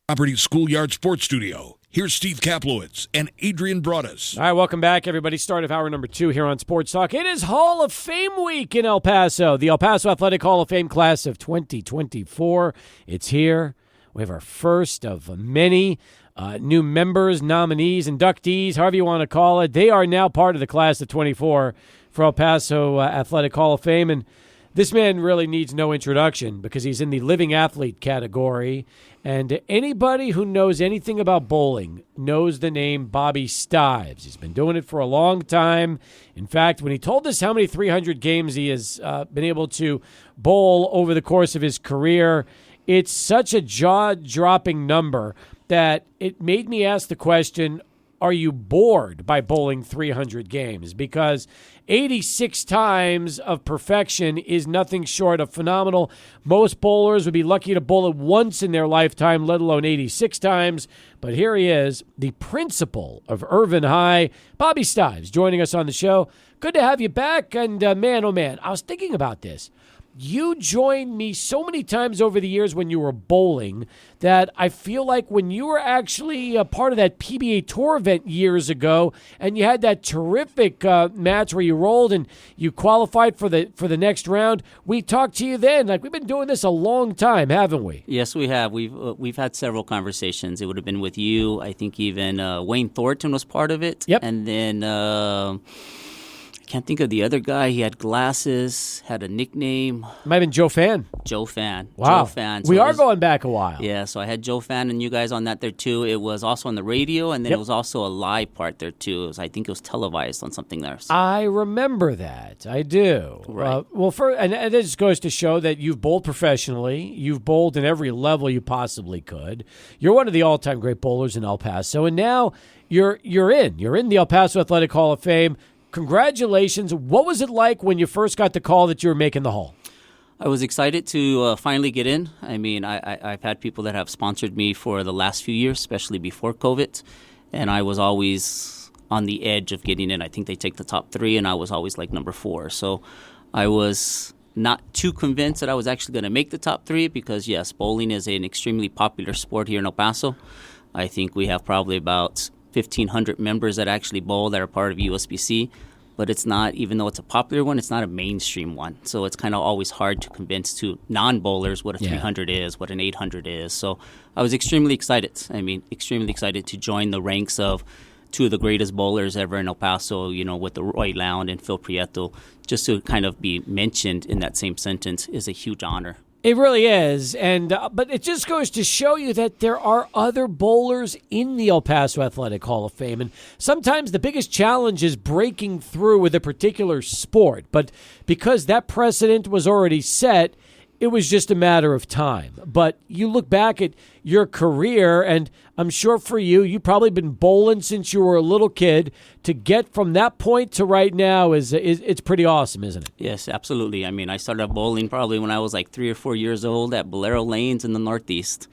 Property Schoolyard Sports Studio. Here's Steve Kaplowitz and Adrian Broadus. All right, welcome back, everybody. Start of hour number 2 here on Sports Talk. It is Hall of Fame week in El Paso. The El Paso Athletic Hall of Fame class of 2024. It's here. We have our first of many new members, nominees, inductees, however you want to call it. They are now part of the class of 24 for El Paso Athletic Hall of Fame. And this man really needs no introduction because he's in the living athlete category. And anybody who knows anything about bowling knows the name Bobby Stives. He's been doing it for a long time. In fact, when he told us how many 300 games he has been able to bowl over the course of his career, it's such a jaw-dropping number that it made me ask the question, are you bored by bowling 300 games? Because 86 times of perfection is nothing short of phenomenal. Most bowlers would be lucky to bowl it once in their lifetime, let alone 86 times. But here he is, the principal of Irvin High, Bobby Stives, joining us on the show. Good to have you back. And man, oh man, I was thinking about this. You joined me so many times over the years when you were bowling that I feel like when you were actually a part of that PBA Tour event years ago and you had that terrific match where you rolled and you qualified for the next round, we talked to you then. Like, we've been doing this a long time, haven't we? Yes, we have. We've had several conversations. It would have been with you. I think even Wayne Thornton was part of it. Yep. And then can't think of the other guy. He had glasses, had a nickname. Might have been Joe Fan. Joe Fan. Wow. Joe Fan. So we are going back a while. Yeah, so I had Joe Fan and you guys on that there too. It was also on the radio, and then Yep. it was also a live part there too. I think it was televised on something there. I remember that. I do. Right. And it just goes to show that you've bowled professionally. You've bowled in every level you possibly could. You're one of the all-time great bowlers in El Paso, and now you're in the El Paso Athletic Hall of Fame. Congratulations. What was it like when you first got the call that you were making the Hall? I was excited to finally get in. I mean, I've had people that have sponsored me for the last few years, especially before COVID, and I was always on the edge of getting in. I think they take the top 3, and I was always like number 4. So I was not too convinced that I was actually going to make the top 3 because, yes, bowling is an extremely popular sport here in El Paso. I think we have probably about 1,500 members that actually bowl that are part of USBC, but it's not, even though it's a popular one, it's not a mainstream one. So it's kind of always hard to convince to non-bowlers what a 300 is, what an 800 is. So I was extremely excited. Extremely excited to join the ranks of 2 of the greatest bowlers ever in El Paso, with the Roy Lound and Phil Prieto. Just to kind of be mentioned in that same sentence is a huge honor. It really is, but it just goes to show you that there are other bowlers in the El Paso Athletic Hall of Fame, and sometimes the biggest challenge is breaking through with a particular sport, but because that precedent was already set, it was just a matter of time. But you look back at your career, and I'm sure for you, you've probably been bowling since you were a little kid. To get from that point to right now it's pretty awesome, isn't it? Yes, absolutely. I mean, I started bowling probably when I was like 3 or 4 years old at Bolero Lanes in the Northeast.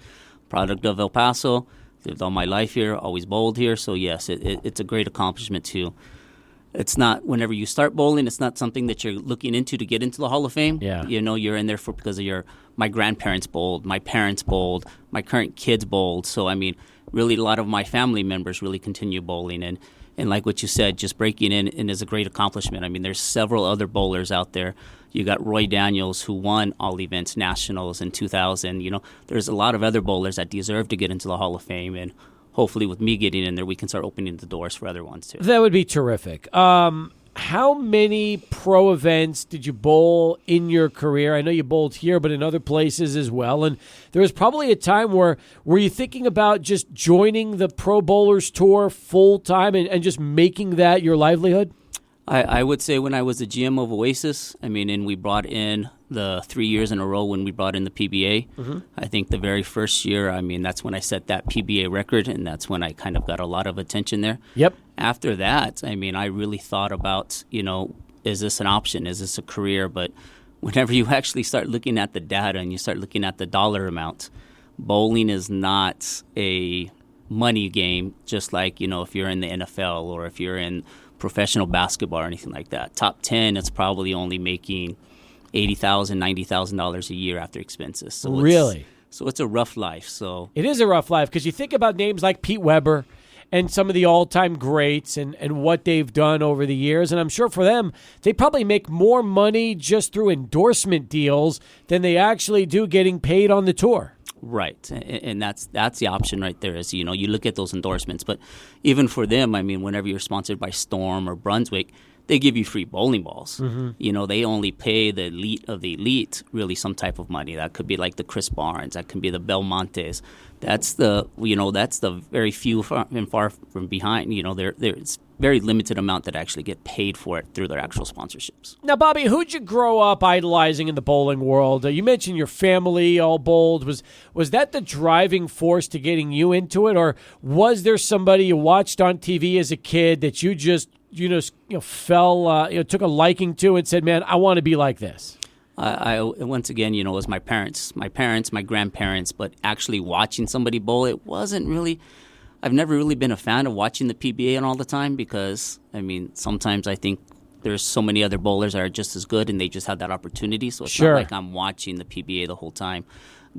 Product of El Paso. Lived all my life here, always bowled here. So, yes, it's a great accomplishment, too. It's not, whenever you start bowling, it's not something that you're looking into to get into the Hall of Fame. Yeah. You're in there because of my grandparents bowled, my parents bowled, my current kids bowled. So, I mean, really a lot of my family members really continue bowling. And And like what you said, just breaking in is a great accomplishment. I mean, there's several other bowlers out there. You got Roy Daniels, who won all events nationals in 2000. You know, there's a lot of other bowlers that deserve to get into the Hall of Fame, and hopefully with me getting in there, we can start opening the doors for other ones too. That would be terrific. How many pro events did you bowl in your career? I know you bowled here, but in other places as well. And there was probably a time were you thinking about just joining the Pro Bowlers Tour full time and just making that your livelihood? I would say when I was the GM of Oasis, I mean, and we brought in the 3 years in a row when we brought in the PBA. Mm-hmm. I think the very first year, I mean, that's when I set that PBA record, and that's when I kind of got a lot of attention there. Yep. After that, I mean, I really thought about, you know, is this an option? Is this a career? But whenever you actually start looking at the data and you start looking at the dollar amount, bowling is not a money game, just like, you know, if you're in the NFL or if you're in professional basketball or anything like that. Top 10, it's probably only making $80,000, $90,000 a year after expenses. So really? So it's a rough life. So it is a rough life because you think about names like Pete Weber and some of the all-time greats and what they've done over the years. And I'm sure for them, they probably make more money just through endorsement deals than they actually do getting paid on the tour. Right, and that's the option right there is, you know, you look at those endorsements. But even for them, I mean, whenever you're sponsored by Storm or Brunswick, they give you free bowling balls. Mm-hmm. You know, they only pay the elite of the elite really some type of money. That could be like the Chris Barnes. That could be the Belmontes. That's the very few and far from behind. You know, there's very limited amount that actually get paid for it through their actual sponsorships. Now, Bobby, who'd you grow up idolizing in the bowling world? You mentioned your family all bowled. Was that the driving force to getting you into it, or was there somebody you watched on TV as a kid that you just took a liking to and said, "Man, I want to be like this"? I once again, you know, it was my parents, my grandparents, but actually watching somebody bowl, it wasn't really. I've never really been a fan of watching the PBA and all the time because, I mean, sometimes I think there's so many other bowlers that are just as good and they just have that opportunity. So it's not like I'm watching the PBA the whole time.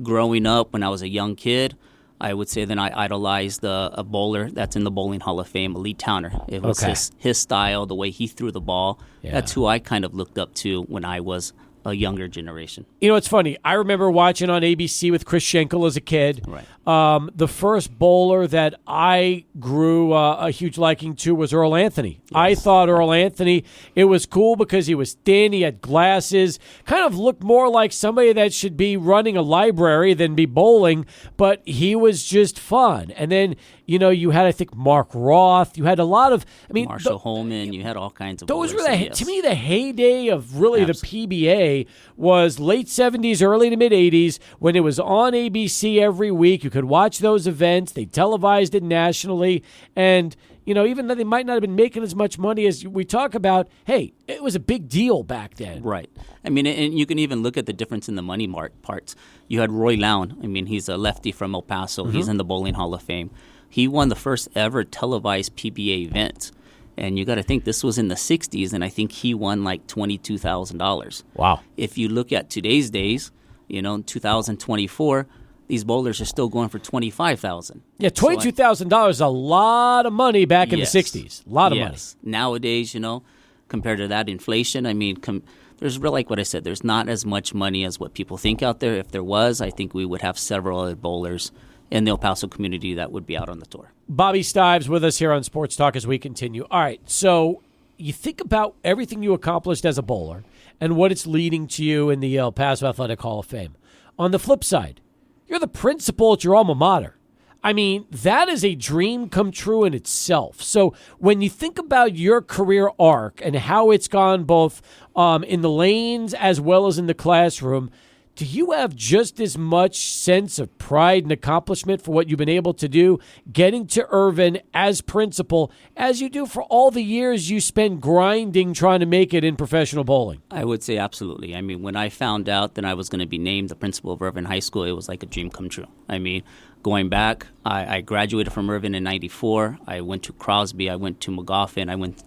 Growing up, when I was a young kid, I would say then I idolized a bowler that's in the Bowling Hall of Fame, Lee Towner. It was his style, the way he threw the ball. Yeah. That's who I kind of looked up to when I was a younger generation. You know, it's funny. I remember watching on ABC with Chris Schenkel as a kid. Right. The first bowler that I grew a huge liking to was Earl Anthony. Yes. I thought Earl Anthony, it was cool because he was thin, he had glasses, kind of looked more like somebody that should be running a library than be bowling, but he was just fun. And then, you know, you had, I think, Mark Roth. You had a lot of, I mean, Marshall Holman. You had all kinds of those bowlers. Were to me, the heyday of really the PBA was late 70s, early to mid 80s when it was on ABC every week. You could watch those events. They televised it nationally. And, you know, even though they might not have been making as much money as we talk about, hey, it was a big deal back then. Right. I mean, and you can even look at the difference in the money parts. You had Roy Lown. I mean, he's a lefty from El Paso. Mm-hmm. He's in the Bowling Hall of Fame. He won the first ever televised PBA event. And you got to think this was in the 60s, and I think he won like $22,000. Wow. If you look at today's days, you know, 2024, these bowlers are still going for $25,000. Yeah, $22,000 is a lot of money back in the 60s. A lot of money. Nowadays, you know, compared to that inflation, I mean, there's really, like what I said, there's not as much money as what people think out there. If there was, I think we would have several other bowlers in the El Paso community that would be out on the tour. Bobby Stives with us here on Sports Talk as we continue. All right, so you think about everything you accomplished as a bowler and what it's leading to you in the El Paso Athletic Hall of Fame. On the flip side, you're the principal at your alma mater. I mean, that is a dream come true in itself. So when you think about your career arc and how it's gone both in the lanes as well as in the classroom, do you have just as much sense of pride and accomplishment for what you've been able to do getting to Irvin as principal as you do for all the years you spent grinding trying to make it in professional bowling? I would say absolutely. I mean, when I found out that I was going to be named the principal of Irvin High School, it was like a dream come true. I mean, going back, I graduated from Irvin in 94. I went to Crosby. I went to McGoffin. I went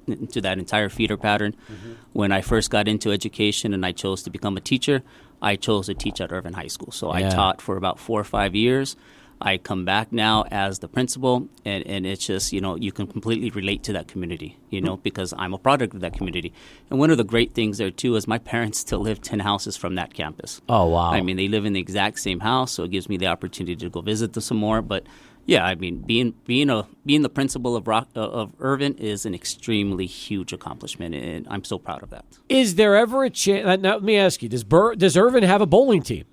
into that entire feeder pattern. Mm-hmm. When I first got into education and I chose to become a teacher, I chose to teach at Irvin High School. So I taught for about 4 or 5 years. I come back now as the principal, and it's just, you can completely relate to that community, because I'm a product of that community. And one of the great things there, too, is my parents still live 10 houses from that campus. Oh, wow. I mean, they live in the exact same house, so it gives me the opportunity to go visit them some more. But, yeah, I mean, being the principal of Irvin is an extremely huge accomplishment, and I'm so proud of that. Is there ever a chance? Now, let me ask you, does Irvin have a bowling team?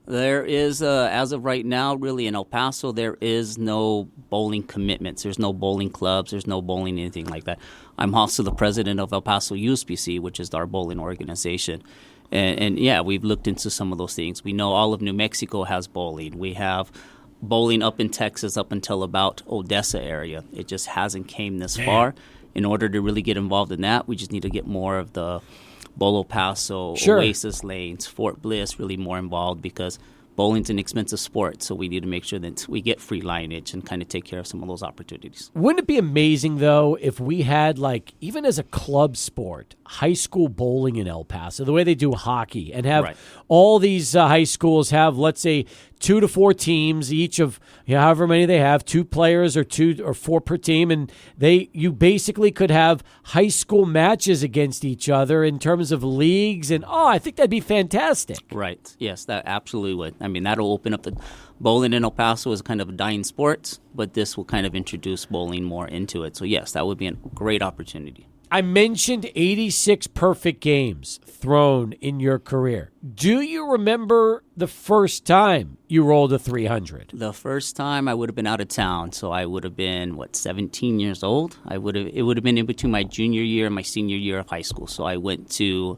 There is, as of right now, really in El Paso, there is no bowling commitments. There's no bowling clubs. There's no bowling, anything like that. I'm also the president of El Paso USPC, which is our bowling organization. And yeah, we've looked into some of those things. We know all of New Mexico has bowling. We have bowling up in Texas up until about Odessa area. It just hasn't came this far. In order to really get involved in that, we just need to get more of the Bolo Paso, sure. Oasis Lanes, Fort Bliss really more involved, because bowling's an expensive sport, so we need to make sure that we get free lineage and kind of take care of some of those opportunities. Wouldn't it be amazing, though, if we had, even as a club sport, high school bowling in El Paso, the way they do hockey, and have all these high schools have, let's say, 2 to 4 teams, each of however many they have, 2 players or 2 or 4 per team, and you basically could have high school matches against each other in terms of leagues, and I think that'd be fantastic. Right. Yes, that absolutely would. I mean, that'll open up the bowling in El Paso is kind of a dying sport, but this will kind of introduce bowling more into it. So yes, that would be a great opportunity. I mentioned 86 perfect games thrown in your career. Do you remember the first time you rolled a 300? The first time I would have been out of town, so I would have been 17 years old. It would have been in between my junior year and my senior year of high school. So I went to,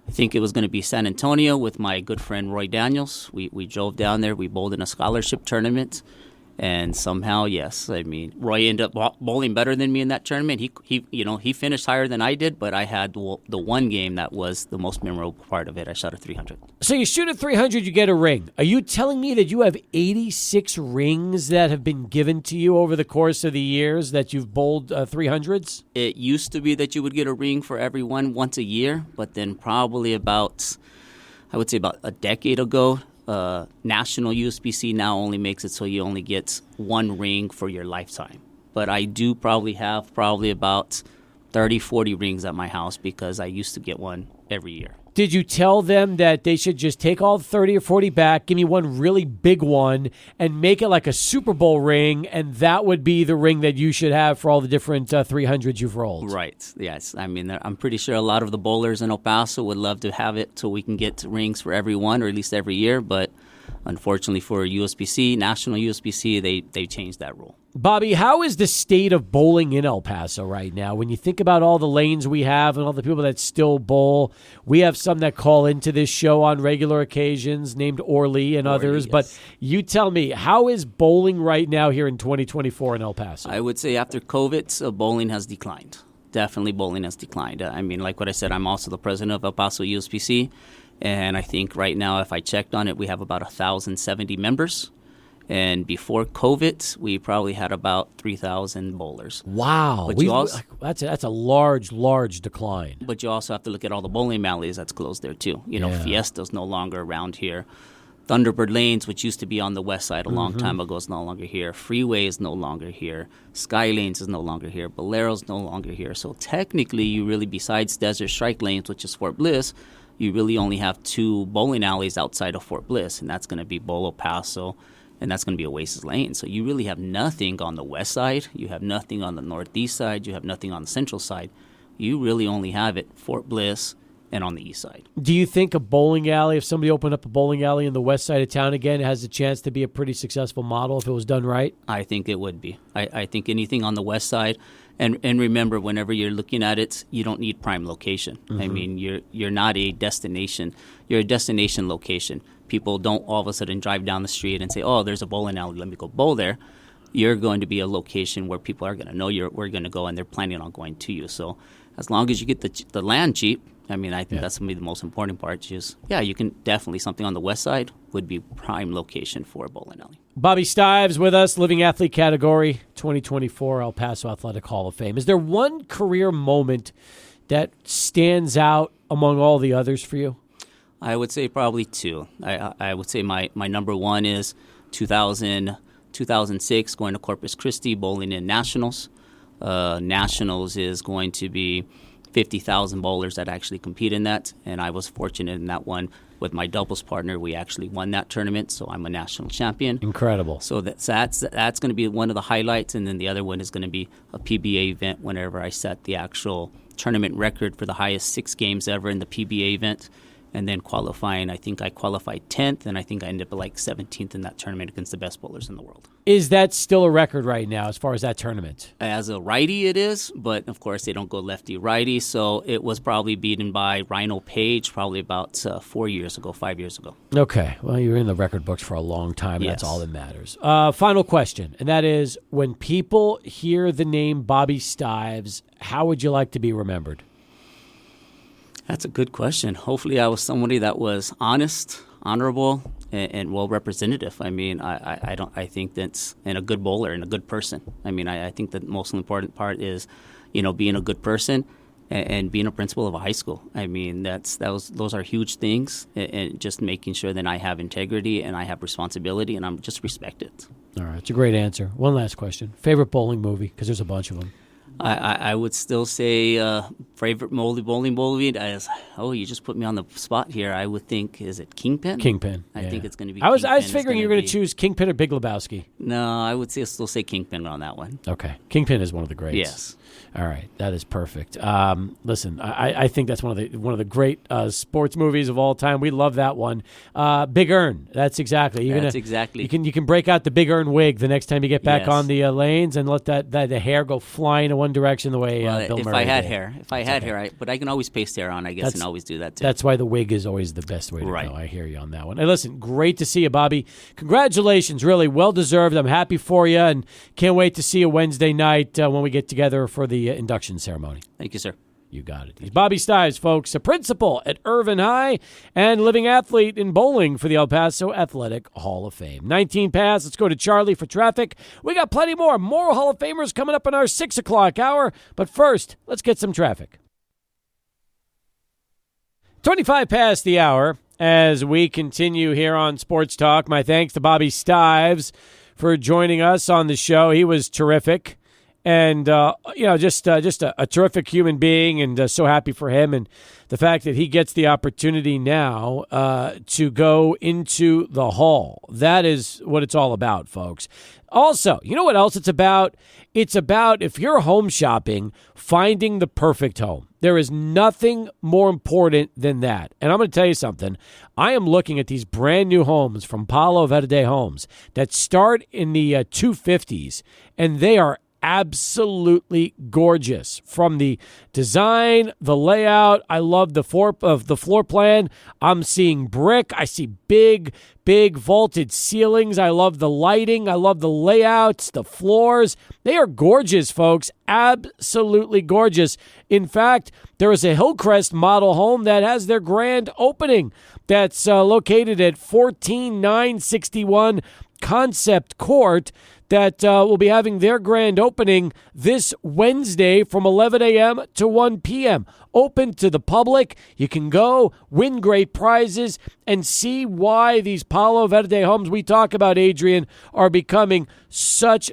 I think it was going to be San Antonio with my good friend Roy Daniels. We drove down there. We bowled in a scholarship tournament. And somehow, yes, I mean, Roy ended up bowling better than me in that tournament. He finished higher than I did, but I had the one game that was the most memorable part of it. I shot a 300. So you shoot a 300, you get a ring. Are you telling me that you have 86 rings that have been given to you over the course of the years that you've bowled 300s? It used to be that you would get a ring for everyone once a year, but then probably about a decade ago, National USPC now only makes it so you only get one ring for your lifetime. But I do probably have about 30, 40 rings at my house because I used to get one every year. Did you tell them that they should just take all 30 or 40 back, give me one really big one, and make it like a Super Bowl ring, and that would be the ring that you should have for all the different 300s you've rolled? Right, yes. I mean, I'm pretty sure a lot of the bowlers in El Paso would love to have it so we can get rings for everyone, or at least every year, but unfortunately for USPC, National USPC, they changed that rule. Bobby, how is the state of bowling in El Paso right now? When you think about all the lanes we have and all the people that still bowl, we have some that call into this show on regular occasions, named Orly and others. Yes. But you tell me, how is bowling right now here in 2024 in El Paso? I would say after COVID, bowling has declined. Definitely bowling has declined. I mean, like what I said, I'm also the president of El Paso USPC. And I think right now, if I checked on it, we have about 1,070 members. And before COVID, we probably had about 3,000 bowlers. Wow. That's a large decline. But you also have to look at all the bowling alleys that's closed there, too. Fiesta's no longer around here. Thunderbird Lanes, which used to be on the west side a long time ago, is no longer here. Freeway is no longer here. Sky Lanes is no longer here. Bolero's no longer here. So technically, you really, besides Desert Strike Lanes, which is Fort Bliss, you really only have 2 bowling alleys outside of Fort Bliss, and that's going to be Bolo Paso, and that's going to be Oasis Lane. So you really have nothing on the west side. You have nothing on the northeast side. You have nothing on the central side. You really only have it Fort Bliss and on the east side. Do you think a bowling alley, if somebody opened up a bowling alley in the west side of town again, has a chance to be a pretty successful model if it was done right? I think it would be. I think anything on the west side, and remember, whenever you're looking at it, you don't need prime location. I mean, you're not a destination. You're a destination location. People don't all of a sudden drive down the street and say, oh, there's a bowling alley, let me go bowl there. You're going to be a location where people are going to know we're going to go, and they're planning on going to you. So as long as you get the land cheap, I mean, I think that's going to be the most important part. You can definitely, something on the west side would be prime location for a bowling alley. Bobby Stives with us, Living Athlete category, 2024 El Paso Athletic Hall of Fame. Is there one career moment that stands out among all the others for you? I would say probably 2. I would say my number 1 is 2006, going to Corpus Christi, bowling in Nationals. Nationals is going to be 50,000 bowlers that actually compete in that, and I was fortunate in that one with my doubles partner. We actually won that tournament, so I'm a national champion. Incredible. So that's going to be one of the highlights, and then the other one is going to be a PBA event whenever I set the actual tournament record for the highest 6 games ever in the PBA event. And then qualifying, I think I qualified 10th, and I think I ended up like 17th in that tournament against the best bowlers in the world. Is that still a record right now as far as that tournament? As a righty, it is, but of course they don't go lefty-righty, so it was probably beaten by Rhino Page probably about 5 years ago. Okay, well, you're in the record books for a long time, and Yes. that's all that matters. Final question, and that is, when people hear the name Bobby Stives, how would you like to be remembered? That's a good question. Hopefully I was somebody that was honest, honorable, and well representative. I mean, I think that's, and a good bowler and a good person. I mean, I think the most important part is, being a good person and being a principal of a high school. I mean, those are huge things, and just making sure that I have integrity and I have responsibility and I'm just respected. All right, it's a great answer. One last question. Favorite bowling movie? Because there's a bunch of them. I would still say favorite bowling movie as, you just put me on the spot here. I would think, is it Kingpin? Kingpin. I think it's going to be I was Kingpin. figuring you were going to choose Kingpin or Big Lebowski. No, I would still say Kingpin on that one. Okay. Kingpin is one of the greats. Yes. All right, that is perfect. Listen, I think that's one of the great sports movies of all time. We love that one. Big Earn. That's exactly. Exactly. You can break out the Big Earn wig the next time you get back Yes. on the lanes and let the hair go flying in one direction the way Bill if Murray I had did. hair, but I can always paste hair on, I guess, and always do that too. That's why the wig is always the best way to Right. go. I hear you on that one. Hey, listen, great to see you, Bobby. Congratulations, really well deserved. I'm happy for you, and can't wait to see you Wednesday night when we get together for the induction ceremony. Thank you, sir. You got it. He's Bobby Stives, folks, a principal at Irvin High and living athlete in bowling for the El Paso Athletic Hall of Fame. 19 past. Let's go to Charlie for traffic. We got plenty more Hall of Famers coming up in our 6 o'clock hour. But first, let's get some traffic. 25 past the hour as we continue here on Sports Talk. My thanks to Bobby Stives for joining us on the show. He was terrific. And, just a terrific human being, and so happy for him. And the fact that he gets the opportunity now to go into the hall. That is what it's all about, folks. Also, you know what else it's about? It's about, if you're home shopping, finding the perfect home. There is nothing more important than that. And I'm going to tell you something. I am looking at these brand new homes from Palo Verde Homes that start in the 250s, and they are absolutely gorgeous. From the design, the layout, I love the floor plan. I'm seeing brick. I see big vaulted ceilings. I love the lighting. I love the layouts, the floors. They are gorgeous, folks. Absolutely gorgeous. In fact, there is a Hillcrest model home that has their grand opening that's located at 14961 Concept Court that will be having their grand opening this Wednesday from 11 a.m. to 1 p.m. Open to the public. You can go, win great prizes, and see why these Palo Verde homes we talk about, Adrian, are becoming such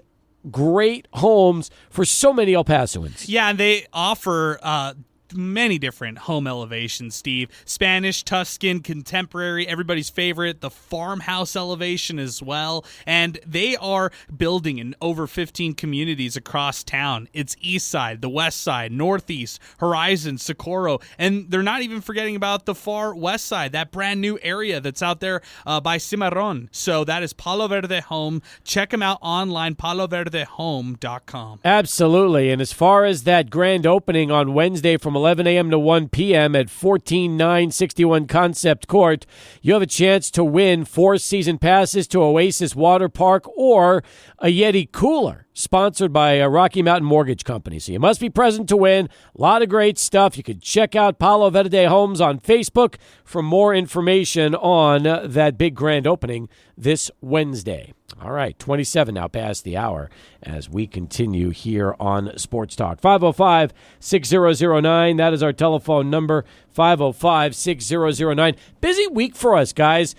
great homes for so many El Pasoans. Yeah, and they offer many different home elevations, Steve. Spanish, Tuscan, contemporary, everybody's favorite, the farmhouse elevation as well. And they are building in over 15 communities across town. It's East Side, the West Side, Northeast, Horizon, Socorro, and they're not even forgetting about the far West Side, that brand new area that's out there by Cimarron. So that is Palo Verde Home. Check them out online, paloverdehome.com. Absolutely. And as far as that grand opening on Wednesday from 11 a.m. to 1 p.m. at 14961 Concept Court, you have a chance to win 4 season passes to Oasis Water Park or a Yeti cooler, sponsored by Rocky Mountain Mortgage Company. So you must be present to win. A lot of great stuff. You can check out Palo Verde Homes on Facebook for more information on that big grand opening this Wednesday. All right, 27 now past the hour as we continue here on Sports Talk. 505-6009, that is our telephone number, 505-6009. Busy week for us, guys.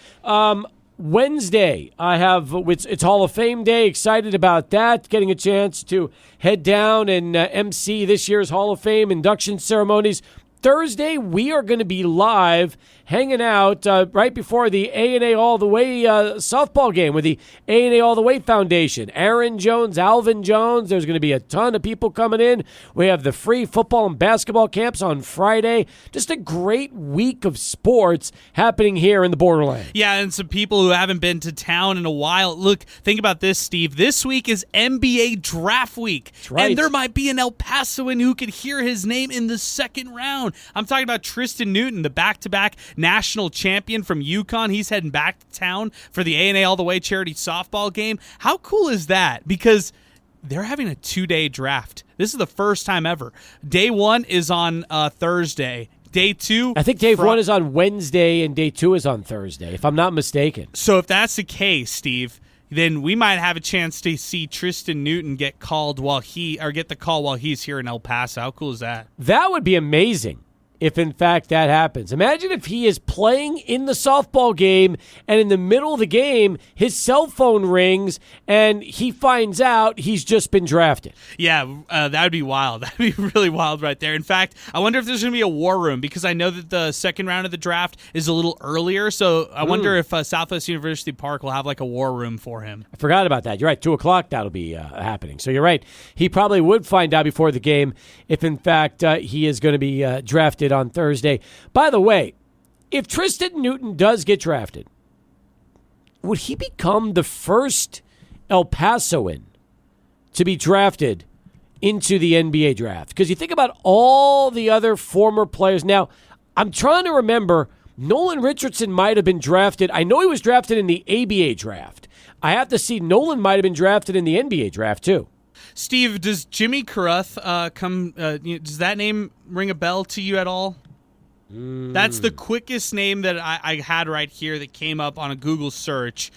Wednesday, I have it's Hall of Fame Day. Excited about that. Getting a chance to head down and MC this year's Hall of Fame induction ceremonies. Thursday, we are going to be live, hanging out right before the A&A All the Way softball game with the A&A All the Way Foundation. Aaron Jones, Alvin Jones. There's going to be a ton of people coming in. We have the free football and basketball camps on Friday. Just a great week of sports happening here in the Borderlands. Yeah, and some people who haven't been to town in a while. Look, think about this, Steve. This week is NBA Draft Week. That's right. And there might be an El Pasoan who could hear his name in the second round. I'm talking about Tristan Newton, the back-to-back national champion from UConn. He's heading back to town for the A&A All the Way charity softball game. How cool is that? Because they're having a 2-day draft. This is the first time ever. Day 1 is on Thursday. Day 2... I think day 1 is on Wednesday and day 2 is on Thursday, if I'm not mistaken. So if that's the case, Steve, then we might have a chance to see Tristan Newton get the call while he's here in El Paso. How cool is that? That would be amazing if, in fact, that happens. Imagine if he is playing in the softball game and in the middle of the game, his cell phone rings and he finds out he's just been drafted. Yeah, that would be wild. That would be really wild right there. In fact, I wonder if there's going to be a war room because I know that the second round of the draft is a little earlier. So I wonder if Southwest University Park will have like a war room for him. I forgot about that. You're right. 2 o'clock, that'll be happening. So you're right. He probably would find out before the game if, in fact, he is going to be drafted on Thursday. By the way, if Tristan Newton does get drafted, would he become the first El Pasoan to be drafted into the NBA draft? Because you think about all the other former players. Now, I'm trying to remember, Nolan Richardson might have been drafted. I know he was drafted in the ABA draft. I have to see Nolan might have been drafted in the NBA draft, too. Steve, does Jimmy Carruth does that name ring a bell to you at all? That's the quickest name that I had right here that came up on a Google search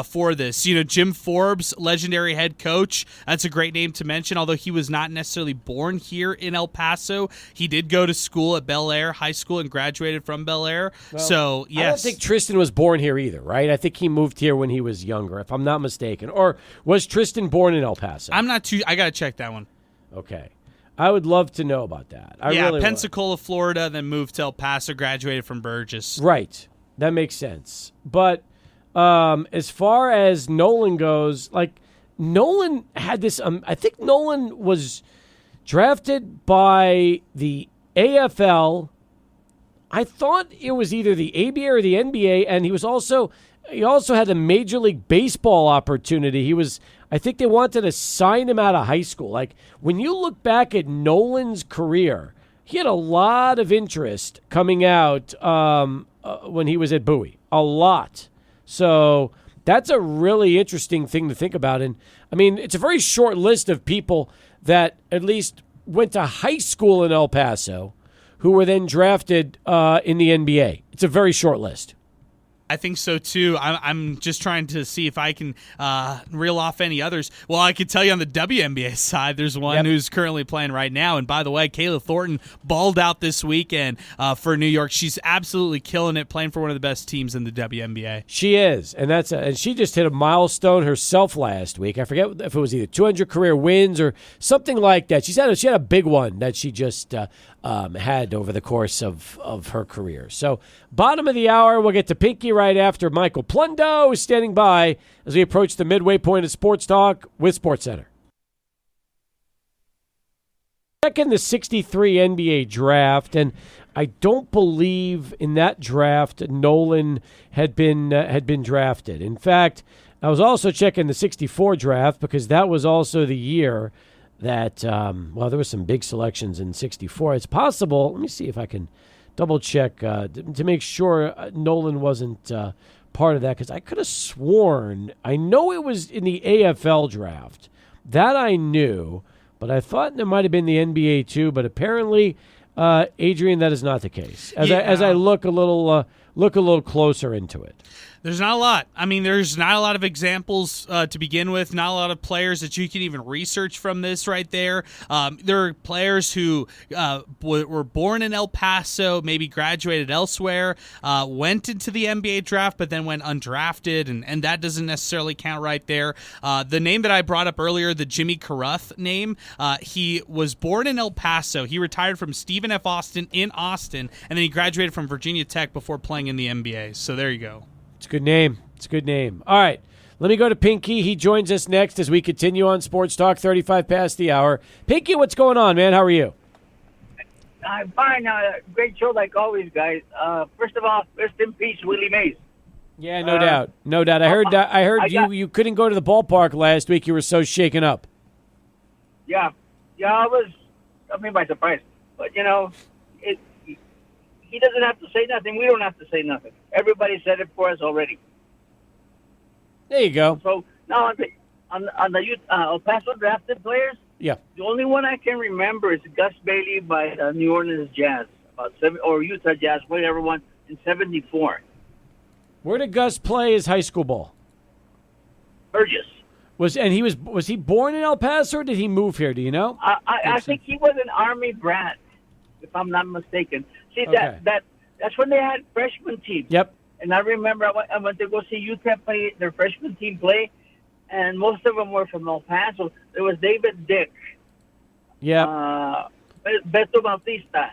for this. You know, Jim Forbes, legendary head coach. That's a great name to mention, although he was not necessarily born here in El Paso. He did go to school at Bel Air High School and graduated from Bel Air. Well, so, yes. I don't think Tristan was born here either, right? I think he moved here when he was younger, if I'm not mistaken. Or was Tristan born in El Paso? I got to check that one. Okay. I would love to know about that. I really Pensacola, would. Florida, then moved to El Paso, graduated from Burgess. Right. That makes sense. But as far as Nolan goes, like, Nolan had this I think Nolan was drafted by the AFL. I thought it was either the ABA or the NBA, and he also had a Major League Baseball opportunity. I think they wanted to sign him out of high school. Like, when you look back at Nolan's career, he had a lot of interest coming out when he was at Bowie. A lot. So that's a really interesting thing to think about. And, I mean, it's a very short list of people that at least went to high school in El Paso who were then drafted in the NBA. It's a very short list. I think so, too. I'm just trying to see if I can reel off any others. Well, I could tell you on the WNBA side, there's one who's currently playing right now. And by the way, Kayla Thornton balled out this weekend for New York. She's absolutely killing it, playing for one of the best teams in the WNBA. She is, and she just hit a milestone herself last week. I forget if it was either 200 career wins or something like that. She had a big one that she just had over the course of her career. So, bottom of the hour, we'll get to Pinky right after Michael Plundo is standing by as we approach the midway point of Sports Talk with SportsCenter. Checking the 63 NBA draft, and I don't believe in that draft Nolan had been drafted. In fact, I was also checking the 64 draft because that was also the year that, there were some big selections in 64. It's possible. Let me see if I can double check to make sure Nolan wasn't part of that, because I could have sworn, I know it was in the AFL draft. That I knew, but I thought it might have been the NBA too, but apparently, Adrian, that is not the case. As I look a little look a little closer into it? There's not a lot. I mean, there's not a lot of examples to begin with, not a lot of players that you can even research from this right there. There are players who were born in El Paso, maybe graduated elsewhere, went into the NBA draft, but then went undrafted, and that doesn't necessarily count right there. The name that I brought up earlier, the Jimmy Carruth name, he was born in El Paso. He retired from Stephen F. Austin in Austin, and then he graduated from Virginia Tech before playing in the NBA. So there you go. It's a good name. It's a good name. All right. Let me go to Pinky. He joins us next as we continue on Sports Talk, 35 past the hour. Pinky, what's going on, man? How are you? I'm fine. Great show like always, guys. First of all, rest in peace, Willie Mays. Yeah, no doubt. No doubt. I heard you couldn't go to the ballpark last week. You were so shaken up. Yeah, I was, by surprise. But, he doesn't have to say nothing. We don't have to say nothing. Everybody said it for us already. There you go. So now on the El Paso drafted players, yeah, the only one I can remember is Gus Bailey by New Orleans Jazz, or Utah Jazz, whatever one, in '74. Where did Gus play his high school ball? Burgess. Was he born in El Paso or did he move here? Do you know? I think he was an Army brat, if I'm not mistaken. See, okay. that's when they had freshman teams. Yep. And I remember I went to go see UTEP play their freshman team play, and most of them were from El Paso. There was David Dick. Yeah. Beto Bautista.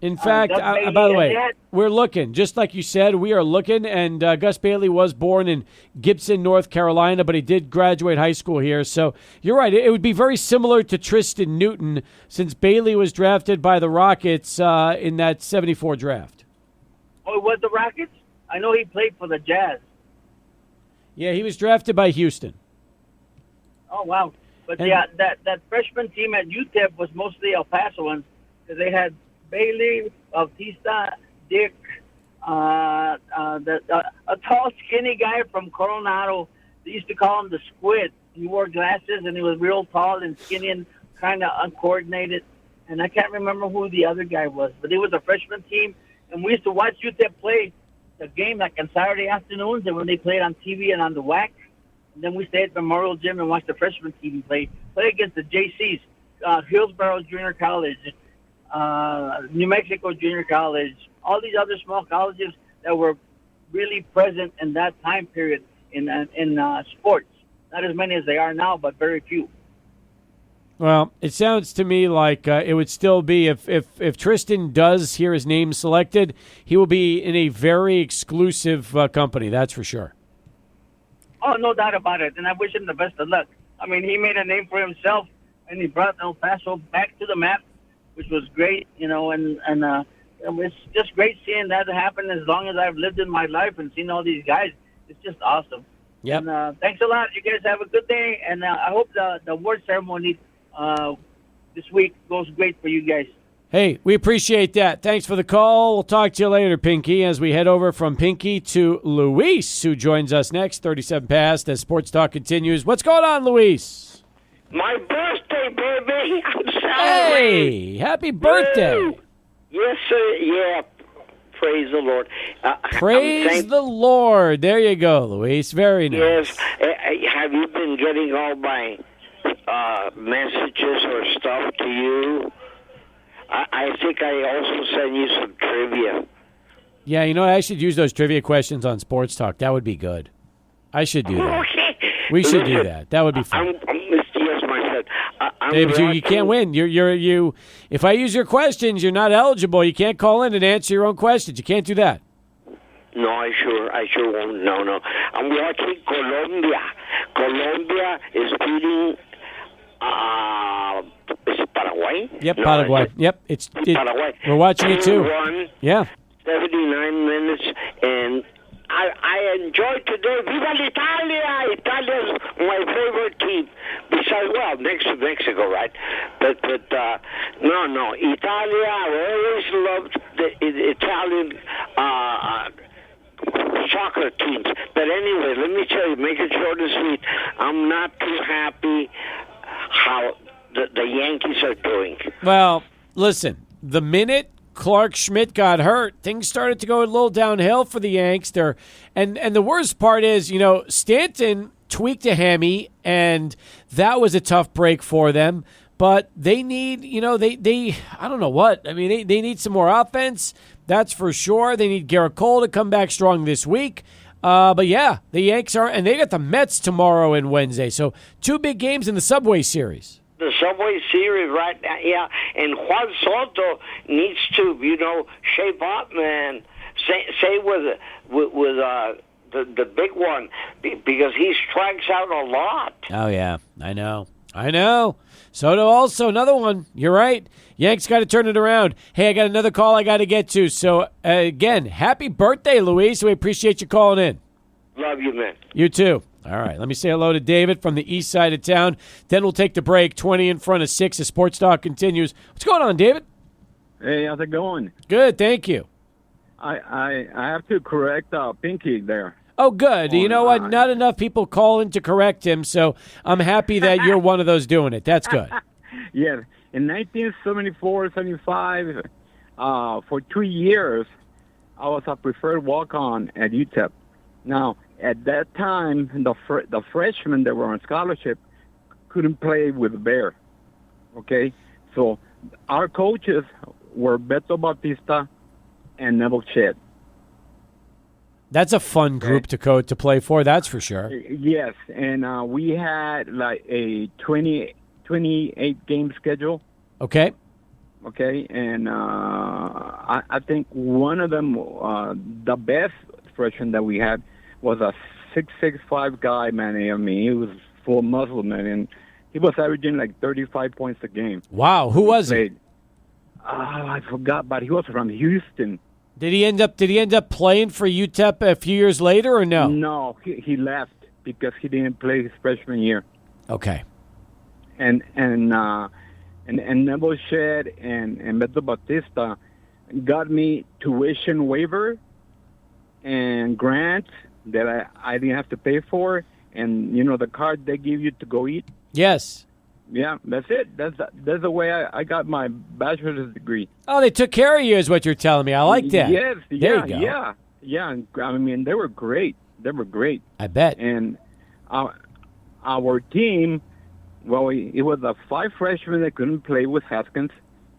In fact, by the way, we're looking. Just like you said, we are looking, and Gus Bailey was born in Gibson, North Carolina, but he did graduate high school here. So you're right. It would be very similar to Tristan Newton since Bailey was drafted by the Rockets in that 74 draft. Oh, it was the Rockets? I know he played for the Jazz. Yeah, he was drafted by Houston. Oh, wow. But that freshman team at UTEP was mostly El Pasoans because they had Bailey, Bautista, Dick, a tall, skinny guy from Coronado. They used to call him the Squid. He wore glasses, and he was real tall and skinny and kind of uncoordinated. And I can't remember who the other guy was, but it was a freshman team. And we used to watch UTEP play the game like on Saturday afternoons, and when they played on TV and on the WAC. And then we stayed at Memorial Gym and watched the freshman team play against the JCs, Hillsborough Junior College, New Mexico Junior College, all these other small colleges that were really present in that time period in sports. Not as many as they are now, but very few. Well, it sounds to me like it would still be, if Tristan does hear his name selected, he will be in a very exclusive company, that's for sure. Oh, no doubt about it, and I wish him the best of luck. I mean, he made a name for himself, and he brought El Paso back to the map, which was great, and it's just great seeing that happen as long as I've lived in my life and seen all these guys. It's just awesome. Yep. And thanks a lot. You guys have a good day, and I hope the award ceremony this week goes great for you guys. Hey, we appreciate that. Thanks for the call. We'll talk to you later, Pinky, as we head over from Pinky to Luis, who joins us next, 37 past, as Sports Talk continues. What's going on, Luis? My birthday, baby. I'm celebrating. Hey, happy birthday. Woo! Yes, sir. Yeah. Praise the Lord. Praise the Lord. There you go, Luis. Very nice. Yes. Have you been getting all my messages or stuff to you? I think I also sent you some trivia. Yeah, I should use those trivia questions on Sports Talk. That would be good. I should do that. Okay. We should do that. That would be fun. Yes, my son. David, you can't win. You. If I use your questions, you're not eligible. You can't call in and answer your own questions. You can't do that. No, I sure won't. No. I'm watching Colombia. Colombia is beating. Is it Paraguay? Yep, no, Paraguay. Yep, it's Paraguay. We're watching it too. Yeah. 79 minutes, and I enjoyed today. Viva l'Italia! Italia's my favorite team. Besides, next to Mexico, right? But no. Italia, I always loved the Italian soccer teams. But anyway, let me tell you, make it short and sweet. I'm not too happy how the Yankees are doing. Well, listen, the minute Clark Schmidt got hurt, things started to go a little downhill for the Yanks. And the worst part is, Stanton tweaked a hammy, and that was a tough break for them. But they need, they I don't know what. I mean, they need some more offense. That's for sure. They need Garrett Cole to come back strong this week. But yeah, the Yanks are, and they got the Mets tomorrow and Wednesday. So 2 big games in the Subway Series. The Subway Series right now, yeah. And Juan Soto needs to, shape up, man. Say with the big one, because he strikes out a lot. Oh, yeah, I know. Soto also, another one. You're right. Yanks got to turn it around. Hey, I got another call I got to get to. So, again, happy birthday, Luis. We appreciate you calling in. Love you, man. You too. All right, let me say hello to David from the east side of town. Then we'll take the break. 20 in front of 6 as Sports Talk continues. What's going on, David? Hey, how's it going? Good, thank you. I have to correct Pinky there. Oh, good. You know what? Not enough people call in to correct him, so I'm happy that you're one of those doing it. That's good. Yeah. In 1974, 75, for 2 years, I was a preferred walk-on at UTEP. Now, at that time, the freshmen that were on scholarship couldn't play with the Bear. Okay? So our coaches were Beto Bautista and Neville Shedd. That's a fun group to play for, that's for sure. Yes, and we had like a 28-game schedule. Okay. Okay, and I think one of them, the best freshman that we had, was a 6'5" guy, man. I mean, he was full muscle, man, and he was averaging like 35 points a game. Wow, who was he? I forgot, but he was from Houston. Did he end up playing for UTEP a few years later, or no? No, he left because he didn't play his freshman year. Okay. And Neville Shedd and Beto Bautista got me tuition waiver and grant that I didn't have to pay for, and the card they give you to go eat. Yes. Yeah, that's it. That's the way I got my bachelor's degree. Oh, they took care of you, is what you're telling me. I like that. Yes, there you go. Yeah. I mean, they were great. I bet. And our team, well, it was the 5 freshmen that couldn't play with Haskins,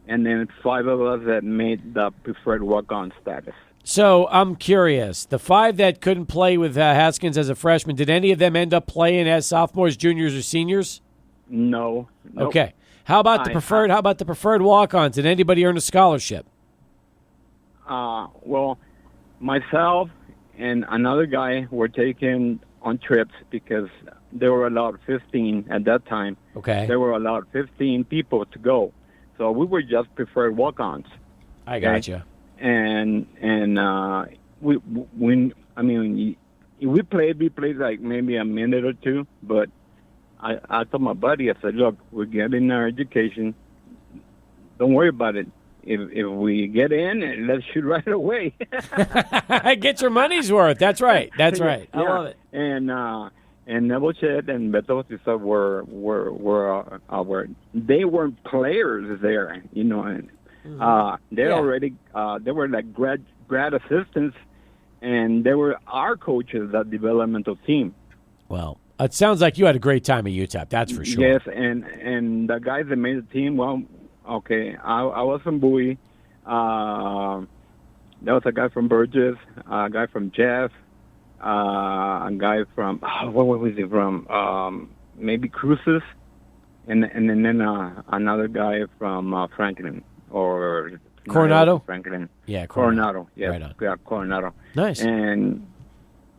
and then 5 of us that made the preferred walk-on status. So I'm curious. The 5 that couldn't play with Haskins as a freshman, did any of them end up playing as sophomores, juniors, or seniors? No. Nope. Okay. How about the preferred walk-ons? Did anybody earn a scholarship? Well, myself and another guy were taken on trips because they were allowed 15 at that time. Okay. They were allowed 15 people to go. So we were just preferred walk-ons. I gotcha. And we played like maybe a minute or two, but I told my buddy, I said, look, we're getting our education. Don't worry about it. If we get in, let's shoot right away. Get your money's worth. That's right. That's right. I love it. And Neville Shedd and Beto Bautista they weren't players there, and they were like grad assistants, and they were our coaches, that developmental team. Well, it sounds like you had a great time at UTEP, that's for sure. Yes, and the guys that made the team, well, okay, I was from Bowie. There was a guy from Burgess, a guy from Jeff, a guy from, what was he from? Maybe Cruces, and then another guy from Franklin, or Coronado? Franklin. Yeah, Coronado. Yeah, right on. Yeah, Coronado. Nice. And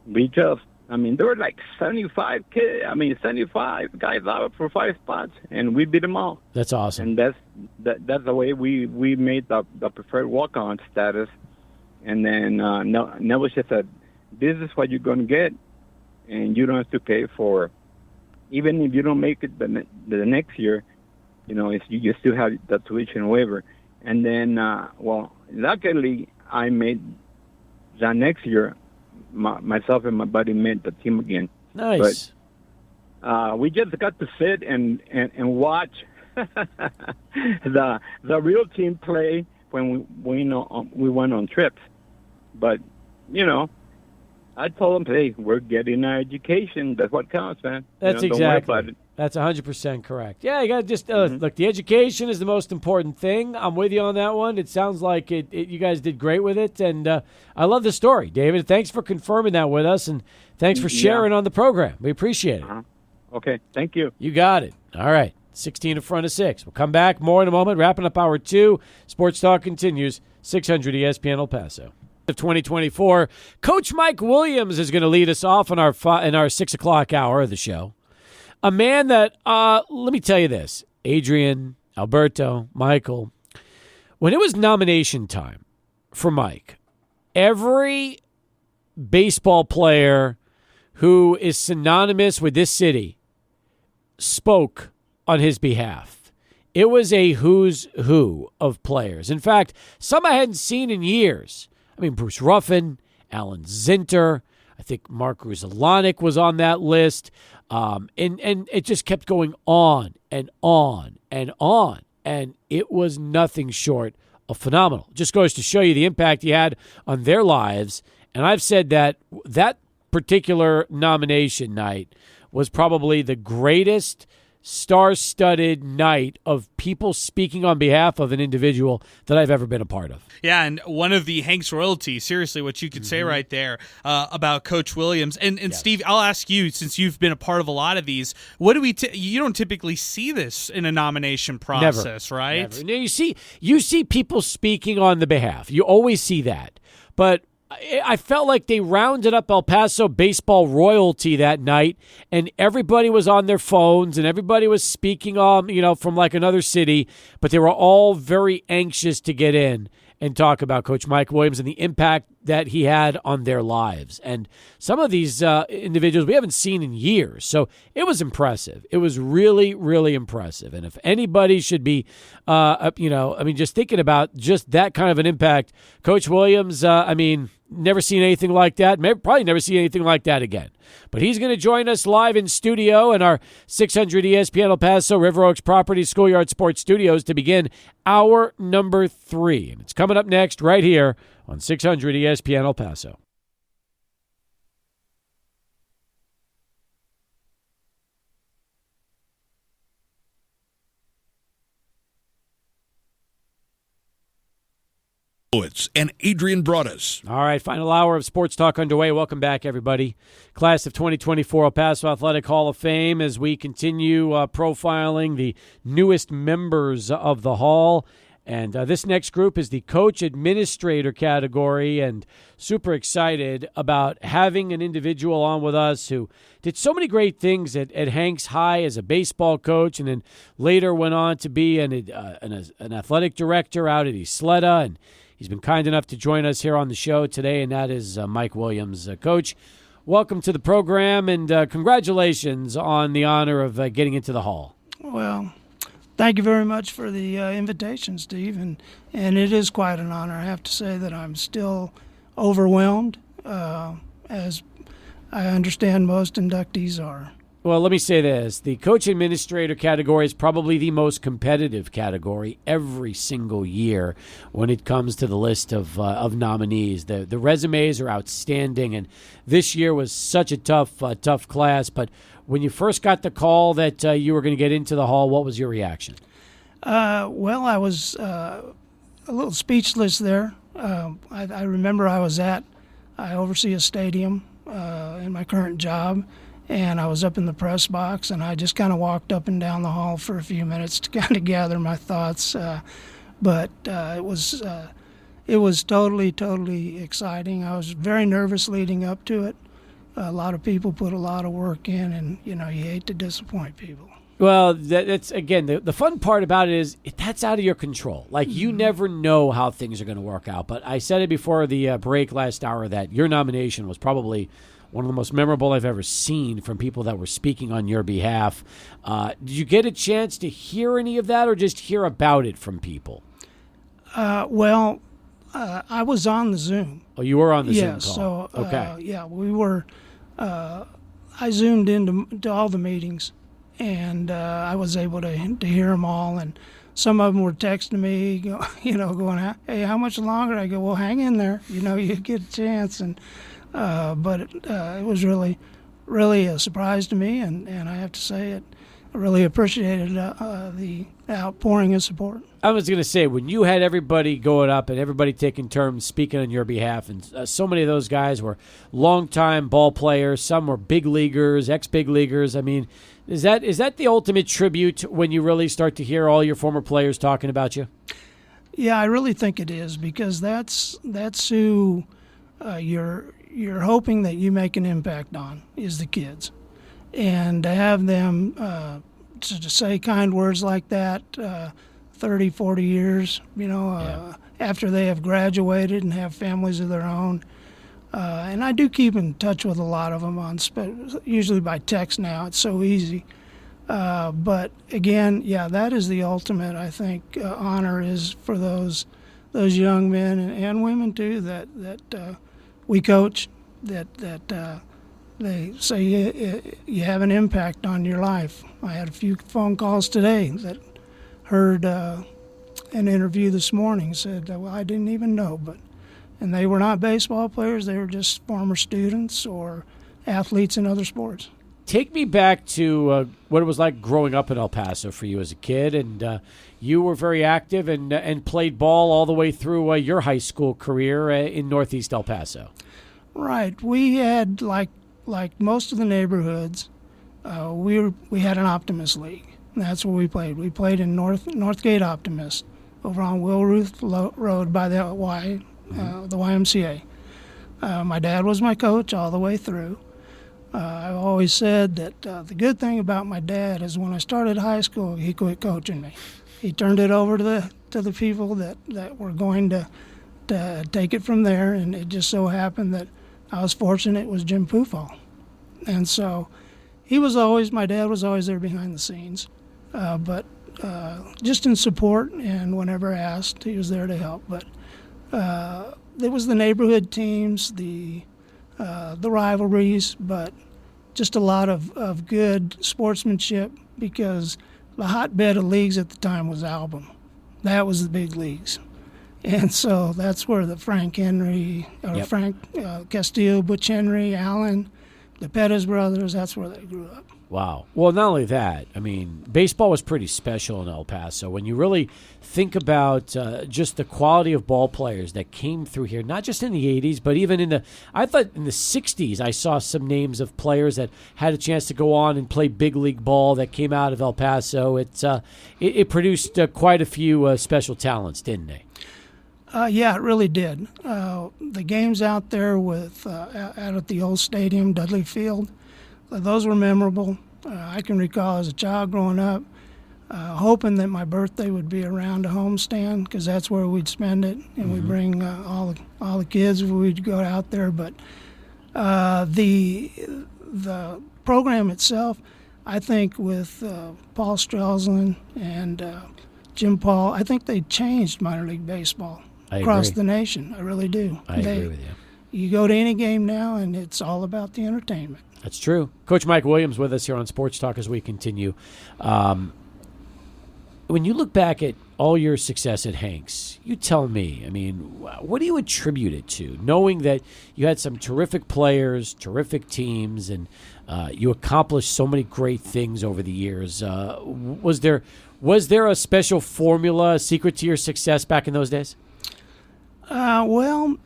we just, there were like 75 guys out for 5 spots, and we beat them all. That's awesome. And that's the way we made the preferred walk-on status. And then Neville just said, this is what you're going to get, and you don't have to pay for, even if you don't make it the next year, you still have the tuition waiver. And then, luckily, I made the next year, myself and my buddy made the team again. Nice. But we just got to sit and watch the real team play when we went on trips. But, I told them, hey, we're getting our education. That's what counts, man. That's don't worry about exactly. it. That's 100% correct. Yeah, you got to just look. The education is the most important thing. I'm with you on that one. It sounds like you guys did great with it, and I love the story, David. Thanks for confirming that with us, and thanks for sharing on the program. We appreciate it. Okay, thank you. You got it. All right, 16 in front of 6. We'll come back more in a moment. Wrapping up hour 2. Sports Talk continues. 600 ESPN El Paso. Of 2024, Coach Mike Williams is going to lead us off in our 6 o'clock hour of the show. A man that, let me tell you this, Adrian, Alberto, Michael, when it was nomination time for Mike, every baseball player who is synonymous with this city spoke on his behalf. It was a who's who of players. In fact, some I hadn't seen in years. I mean, Bruce Ruffin, Alan Zinter, I think Mark Grudzielanek was on that list. And it just kept going on and on and on. And it was nothing short of phenomenal. Just goes to show you the impact he had on their lives. And I've said that particular nomination night was probably the greatest star-studded night of people speaking on behalf of an individual that I've ever been a part of. Yeah, and one of the Hanks royalty, seriously, what you could say right there about Coach Williams. And yes. Steve, I'll ask you, since you've been a part of a lot of these, what do we? You don't typically see this in a nomination process, Never. right? Never. Now, you see people speaking on the behalf. You always see that. But I felt like they rounded up El Paso baseball royalty that night, and everybody was on their phones, and everybody was speaking from like another city, but they were all very anxious to get in and talk about Coach Mike Williams and the impact that he had on their lives. And some of these individuals we haven't seen in years. So it was impressive. It was really, really impressive. And if anybody should be, just thinking about just that kind of an impact, Coach Williams, never seen anything like that. Probably never see anything like that again. But he's going to join us live in studio in our 600 ESPN El Paso River Oaks Properties Schoolyard Sports Studios to begin hour number 3. And it's coming up next right here on 600 ESPN El Paso. And Adrian Broadus. All right, final hour of Sports Talk underway. Welcome back, everybody. Class of 2024 El Paso Athletic Hall of Fame as we continue profiling the newest members of the Hall. And this next group is the Coach Administrator category, and super excited about having an individual on with us who did so many great things at Hanks High as a baseball coach, and then later went on to be an athletic director out at Isleta, and he's been kind enough to join us here on the show today, and that is Mike Williams. Coach, welcome to the program, and congratulations on the honor of getting into the Hall. Well, thank you very much for the invitation, Steve, and it is quite an honor. I have to say that I'm still overwhelmed, as I understand most inductees are. Well, let me say this. The Coach Administrator category is probably the most competitive category every single year when it comes to the list of nominees. The resumes are outstanding, and this year was such a tough class. But when you first got the call that you were going to get into the Hall, what was your reaction? Well, I was a little speechless there. I remember I oversee a stadium in my current job, and I was up in the press box, and I just kind of walked up and down the hall for a few minutes to kind of gather my thoughts. But it was totally exciting. I was very nervous leading up to it. A lot of people put a lot of work in, and you hate to disappoint people. Well, that's again the fun part about it is that's out of your control. Like you never know how things are going to work out. But I said it before the break last hour that your nomination was probably one of the most memorable I've ever seen from people that were speaking on your behalf. Did you get a chance to hear any of that or just hear about it from people? I was on the Zoom. Oh, you were on the Zoom call. So, okay. we were. I Zoomed into all the meetings, and I was able to hear them all. And some of them were texting me, going, "Hey, how much longer?" I go, "Well, hang in there. You get a chance." And but it was really a surprise to me, and I have to say I really appreciated the outpouring of support. I was going to say, when you had everybody going up and everybody taking turns speaking on your behalf, and so many of those guys were longtime ball players, some were big leaguers, ex-big leaguers. I mean, is that the ultimate tribute when you really start to hear all your former players talking about you? Yeah, I really think it is, because that's who you're hoping that you make an impact on, is the kids. And to have them to say kind words like that 30, 40 years, after they have graduated and have families of their own. And I do keep in touch with a lot of them, usually by text now. It's so easy. But again, that is the ultimate, I think, honor is for those young men and women too that we coach, that they say you have an impact on your life. I had a few phone calls today that heard an interview this morning, said, well, I didn't even know, and they were not baseball players, they were just former students or athletes in other sports. Take me back to what it was like growing up in El Paso for you as a kid, and you were very active and played ball all the way through your high school career in Northeast El Paso. Right. We had, like most of the neighborhoods, we had an Optimist League. And that's where we played. We played in Northgate Optimist over on Will Ruth Road by the the YMCA. My dad was my coach all the way through. I've always said that the good thing about my dad is when I started high school, he quit coaching me. He turned it over to the people that were going to take it from there, and it just so happened that I was fortunate it was Jim Pufall. And so my dad was always there behind the scenes, but just in support, and whenever asked, he was there to help. But it was the neighborhood teams, the rivalries, but just a lot of good sportsmanship, because the hotbed of leagues at the time was Album. That was the big leagues. And so that's where the Frank Castillo, Butch Henry, Allen, the Pettis brothers, that's where they grew up. Wow. Well, not only that, I mean, baseball was pretty special in El Paso. When you really think about just the quality of ball players that came through here, not just in the 80s, but even I thought in the 60s, I saw some names of players that had a chance to go on and play big league ball that came out of El Paso. It produced quite a few special talents, didn't they? Yeah, it really did. The games out there out at the old stadium, Dudley Field, those were memorable. I can recall as a child growing up, hoping that my birthday would be around a homestand, because that's where we'd spend it, and we'd bring all the kids. We'd go out there. But the program itself, I think, with Paul Strelzin and Jim Paul, I think they changed minor league baseball across the nation. I really do. I agree with you. You go to any game now, and it's all about the entertainment. That's true. Coach Mike Williams with us here on Sports Talk as we continue. When you look back at all your success at Hanks, you tell me, I mean, what do you attribute it to, knowing that you had some terrific players, terrific teams, and you accomplished so many great things over the years? Was there a special formula, a secret to your success back in those days? Well,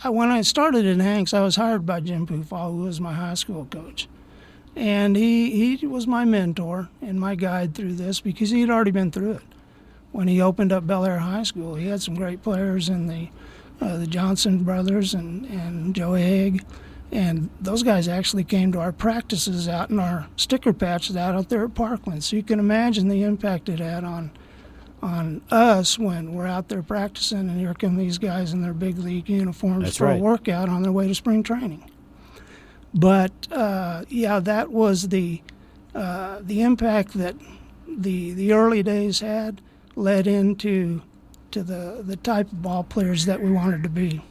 when I started at Hanks, I was hired by Jim Pufall, who was my high school coach. And he was my mentor and my guide through this, because he had already been through it. When he opened up Bel Air High School, he had some great players in the Johnson brothers and Joe Haig. And those guys actually came to our practices out in our sticker patches out there at Parkland. So you can imagine the impact it had on us when we're out there practicing, and here come these guys in their big league uniforms a workout on their way to spring training. But that was the impact that the early days had led into the type of ball players that we wanted to be.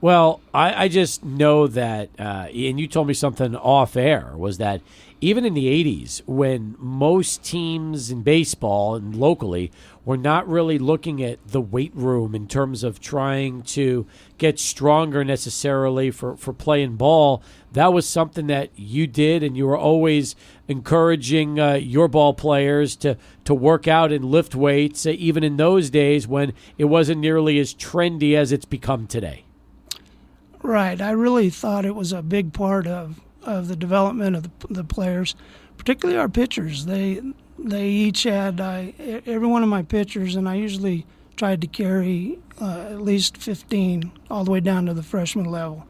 Well, I just know that, and you told me something off air, was that even in the 80s, when most teams in baseball and locally were not really looking at the weight room in terms of trying to get stronger necessarily for playing ball, that was something that you did, and you were always encouraging your ball players to work out and lift weights, even in those days when it wasn't nearly as trendy as it's become today. Right. I really thought it was a big part of the development of the players, particularly our pitchers. They each had every one of my pitchers, and I usually tried to carry at least 15 all the way down to the freshman level.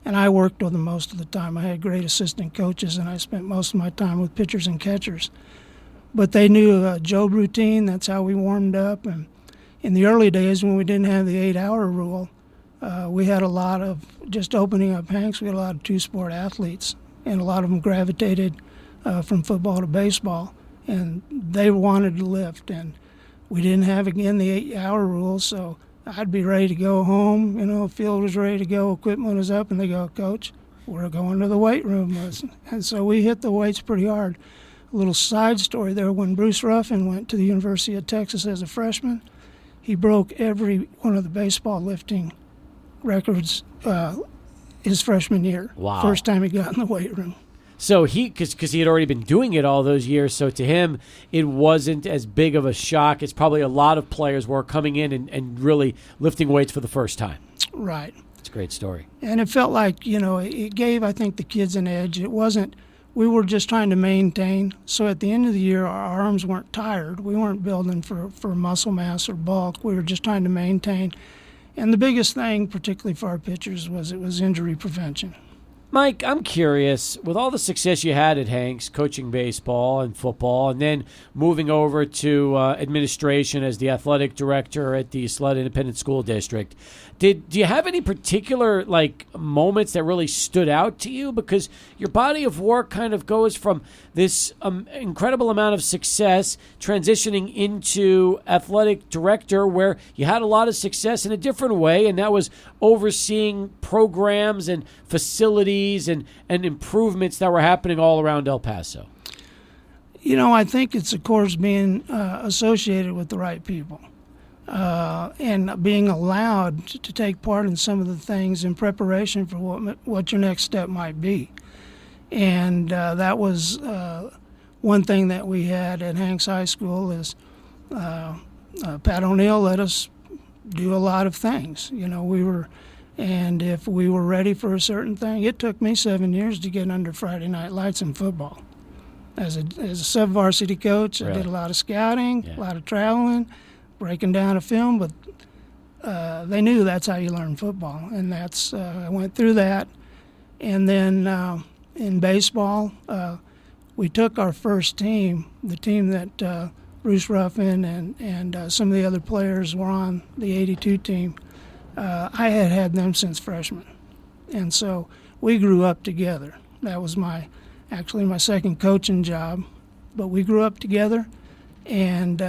And I worked with them most of the time. I had great assistant coaches, and I spent most of my time with pitchers and catchers. But they knew a job routine. That's how we warmed up. And in the early days when we didn't have the 8-hour rule, we had a lot of, just opening up Hanks, we had a lot of two-sport athletes, and a lot of them gravitated from football to baseball, and they wanted to lift. And we didn't have, again, the 8-hour rule, so I'd be ready to go home. You know, field was ready to go, equipment was up, and they go, Coach, we're going to the weight room. And so we hit the weights pretty hard. A little side story there, when Bruce Ruffin went to the University of Texas as a freshman, he broke every one of the baseball lifting records his freshman year. Wow. First time he got in the weight room. So because he had already been doing it all those years, so to him it wasn't as big of a shock as probably a lot of players were coming in and really lifting weights for the first time. Right. It's a great story. And it felt like, you know, it gave, I think, the kids an edge. It wasn't, we were just trying to maintain. So at the end of the year, our arms weren't tired. We weren't building for muscle mass or bulk. We were just trying to maintain. And the biggest thing, particularly for our pitchers, it was injury prevention. Mike, I'm curious, with all the success you had at Hanks, coaching baseball and football, and then moving over to administration as the athletic director at the Sled Independent School District, do you have any particular moments that really stood out to you? Because your body of work kind of goes from this incredible amount of success transitioning into athletic director, where you had a lot of success in a different way, and that was overseeing programs and facilities and improvements that were happening all around El Paso. You know, I think it's, of course, being associated with the right people. And being allowed to take part in some of the things in preparation for what your next step might be. And that was one thing that we had at Hanks High School is Pat O'Neill let us do a lot of things. You know, and if we were ready for a certain thing, it took me 7 years to get under Friday night lights in football. As a sub-varsity coach, I did a lot of scouting, a lot of traveling, breaking down a film, but they knew that's how you learn football, and that's I went through that. And then in baseball, we took our first team, the team that Bruce Ruffin and some of the other players were on, the 82 team. I had them since freshman, and so we grew up together. That was actually my second coaching job, but we grew up together. And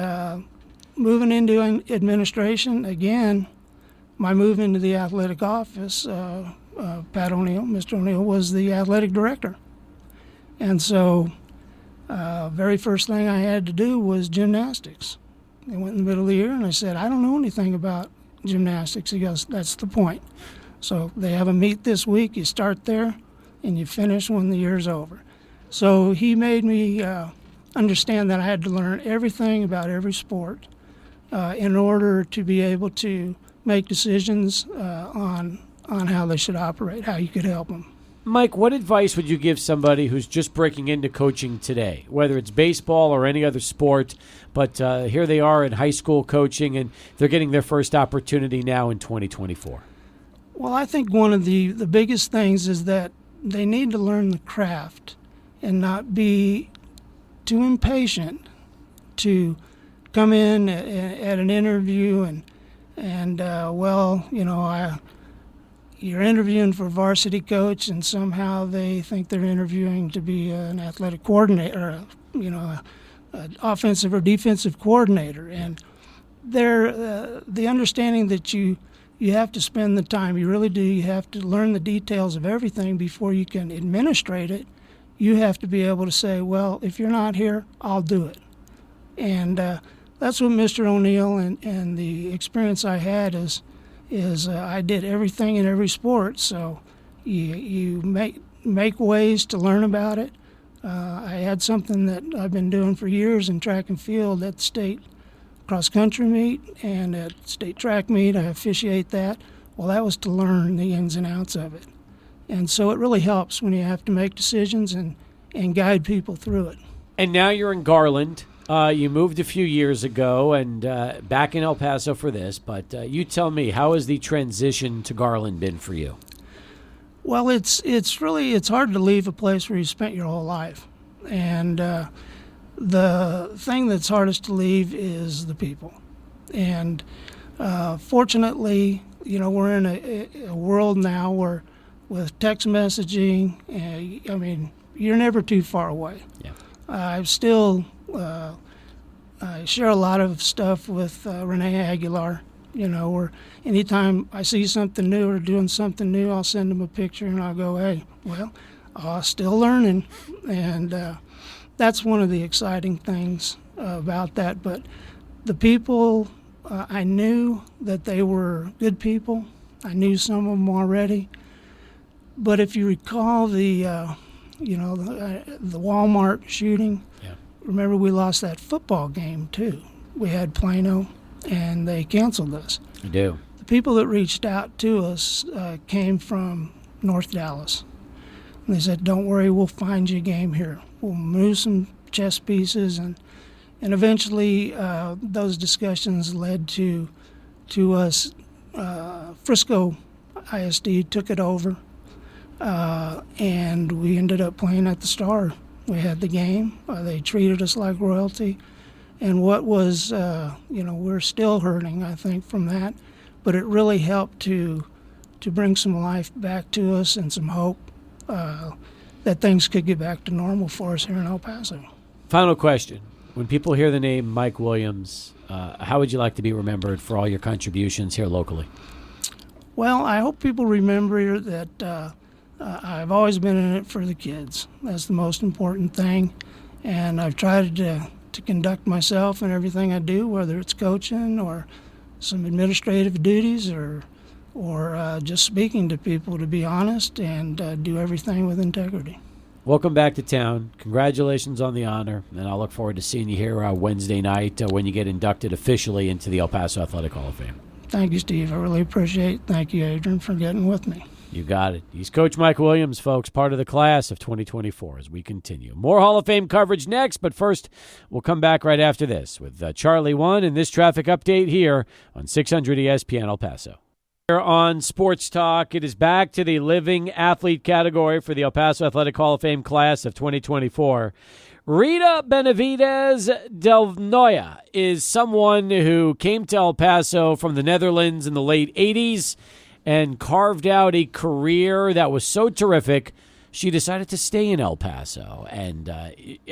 moving into administration, again, my move into the athletic office, Pat O'Neill, Mr. O'Neill, was the athletic director. And so very first thing I had to do was gymnastics. I went in the middle of the year and I said, I don't know anything about gymnastics. He goes, that's the point. So they have a meet this week. You start there and you finish when the year's over. So he made me understand that I had to learn everything about every sport in order to be able to make decisions on how they should operate, how you could help them. Mike, what advice would you give somebody who's just breaking into coaching today, whether it's baseball or any other sport, but here they are in high school coaching and they're getting their first opportunity now in 2024? Well, I think one of the biggest things is that they need to learn the craft and not be too impatient to come in at an interview and well, you know, you're interviewing for varsity coach, and somehow they think they're interviewing to be an athletic coordinator, you know, an offensive or defensive coordinator. And they're the understanding that you you have to spend the time. You really do. You have to learn the details of everything before you can administrate it. You have to be able to say, well, if you're not here, I'll do it. And that's what Mr. O'Neill and the experience I had is I did everything in every sport. So you make ways to learn about it. I had something that I've been doing for years in track and field at the state cross-country meet and at state track meet. I officiate that. Well, that was to learn the ins and outs of it. And so it really helps when you have to make decisions and guide people through it. And now you're in Garland. You moved a few years ago and back in El Paso for this. But you tell me, how has the transition to Garland been for you? Well, it's hard to leave a place where you spent your whole life. And the thing that's hardest to leave is the people. And fortunately, we're in a world now where with text messaging, I mean, you're never too far away. Yeah. I share a lot of stuff with Renee Aguilar, where anytime I see something new or doing something new, I'll send them a picture and I'll go, hey, well, still learning. And that's one of the exciting things about that. But the people, I knew that they were good people. I knew some of them already. But if you recall the Walmart shooting, yeah. Remember we lost that football game too. We had Plano, and they canceled us. You do. The people that reached out to us came from North Dallas. And they said, don't worry, we'll find you a game here. We'll move some chess pieces. And eventually those discussions led to us. Frisco ISD took it over. And we ended up playing at the Star. We had the game. They treated us like royalty. And what was, we're still hurting, I think, from that. But it really helped to bring some life back to us and some hope that things could get back to normal for us here in El Paso. Final question. When people hear the name Mike Williams, how would you like to be remembered for all your contributions here locally? Well, I hope people remember that I've always been in it for the kids. That's the most important thing. And I've tried to conduct myself in everything I do, whether it's coaching or some administrative duties or just speaking to people, to be honest and do everything with integrity. Welcome back to town. Congratulations on the honor. And I'll look forward to seeing you here Wednesday night when you get inducted officially into the El Paso Athletic Hall of Fame. Thank you, Steve. I really appreciate it. Thank you, Adrian, for getting with me. You got it. He's Coach Mike Williams, folks, part of the class of 2024 as we continue. More Hall of Fame coverage next, but first, we'll come back right after this with Charlie One and this traffic update here on 600 ESPN El Paso. Here on Sports Talk, it is back to the living athlete category for the El Paso Athletic Hall of Fame class of 2024. Rita Benavides Del Noya is someone who came to El Paso from the Netherlands in the late 80s and carved out a career that was so terrific, she decided to stay in El Paso. And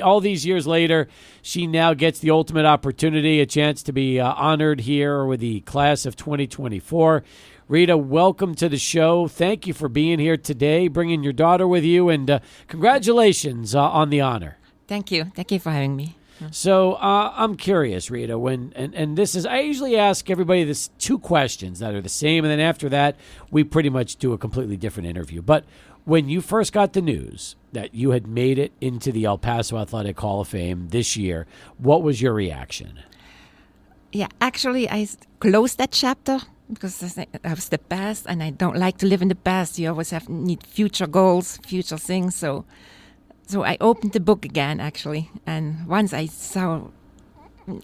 all these years later, she now gets the ultimate opportunity, a chance to be honored here with the class of 2024. Rita, welcome to the show. Thank you for being here today, bringing your daughter with you, and congratulations on the honor. Thank you. Thank you for having me. So I'm curious, Rita, and this is, I usually ask everybody this two questions that are the same, and then after that, we pretty much do a completely different interview. But when you first got the news that you had made it into the El Paso Athletic Hall of Fame this year, what was your reaction? Yeah, actually, I closed that chapter because that was the past, and I don't like to live in the past. You always need future goals, future things, So I opened the book again, actually, and once I saw,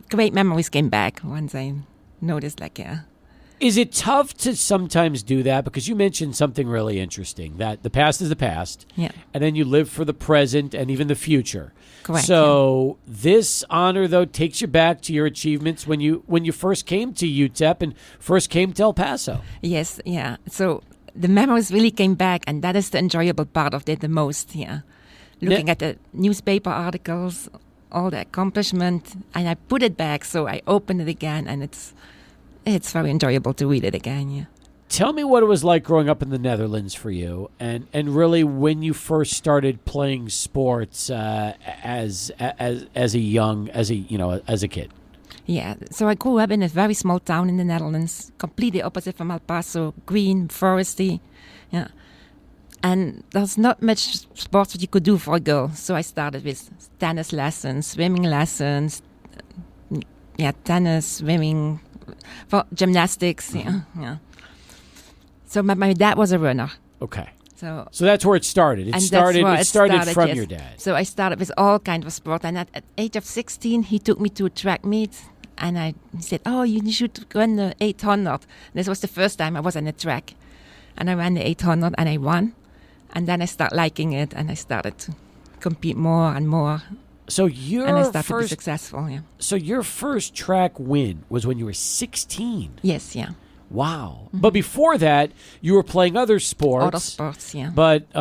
great memories came back. Once I noticed, Is it tough to sometimes do that? Because you mentioned something really interesting, that the past is the past, yeah, and then you live for the present and even the future. Correct. So this honor, though, takes you back to your achievements when you first came to UTEP and first came to El Paso. Yes, yeah. So the memories really came back, and that is the enjoyable part of it the most, yeah. Looking at the newspaper articles, all the accomplishment, and I put it back, so I opened it again, and it's very enjoyable to read it again, yeah. Tell me what it was like growing up in the Netherlands for you, and really when you first started playing sports as a kid. Yeah, so I grew up in a very small town in the Netherlands, completely opposite from El Paso, green, foresty, yeah. And there's not much sports that you could do for a girl. So I started with tennis lessons, swimming lessons, tennis, swimming, for gymnastics, yeah. So my dad was a runner. Okay. So that's where it started. It started from yes. your dad. So I started with all kinds of sport. And at age of 16, he took me to a track meet. And he said, oh, you should run the 800. This was the first time I was on a track. And I ran the 800 and I won. And then I started liking it and I started to compete more and more. So and I started to be successful, yeah. So your first track win was when you were 16? Yes, yeah. Wow. Mm-hmm. But before that, you were playing other sports. Other sports, yeah. But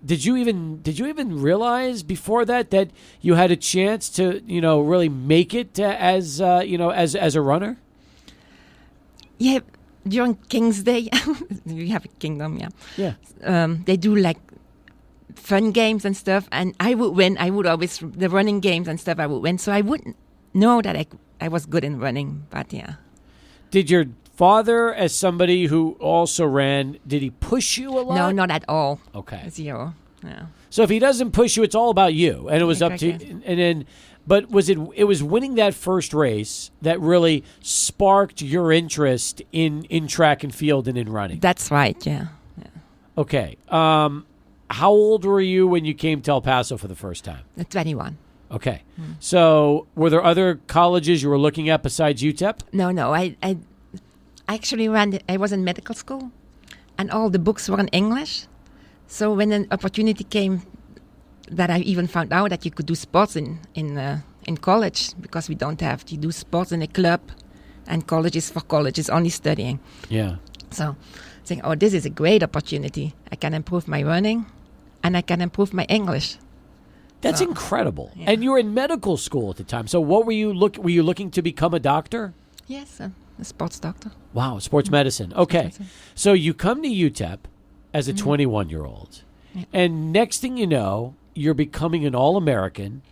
did you even realize before that you had a chance to, really make it as a runner? Yeah, during King's Day, we have a kingdom, yeah. Yeah. They do like fun games and stuff, and I would win. I would always, the running games and stuff, I would win. So I wouldn't know that I was good in running, but yeah. Did your father, as somebody who also ran, did he push you a lot? No, not at all. Okay. 0. Yeah. So if he doesn't push you, it's all about you, and it was up to you. And then, but it was winning that first race that really sparked your interest in track and field and in running? That's right, yeah. Okay. How old were you when you came to El Paso for the first time? 21. Okay. So were there other colleges you were looking at besides UTEP? No. I actually I was in medical school, and all the books were in English. So when an opportunity came that I even found out that you could do sports in college, because we don't have to do sports in a club, and colleges for colleges only studying. Yeah. So saying, oh, this is a great opportunity. I can improve my running, and I can improve my English. That's incredible. Yeah. And you were in medical school at the time. So what were you looking to become a doctor? Yes, a sports doctor. Wow, sports medicine. Okay. So you come to UTEP as a 21-year-old. Yeah. And next thing you know, you're becoming an All-American.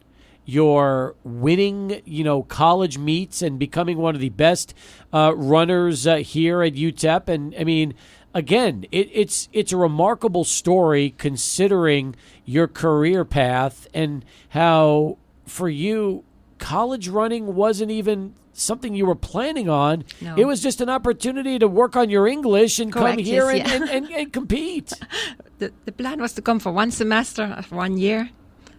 You're winning, college meets and becoming one of the best runners here at UTEP. And, I mean, again, it's a remarkable story considering your career path and how, for you, college running wasn't even something you were planning on. No. It was just an opportunity to work on your English and Correct, come here yes, and compete. The plan was to come for 1 semester of 1 year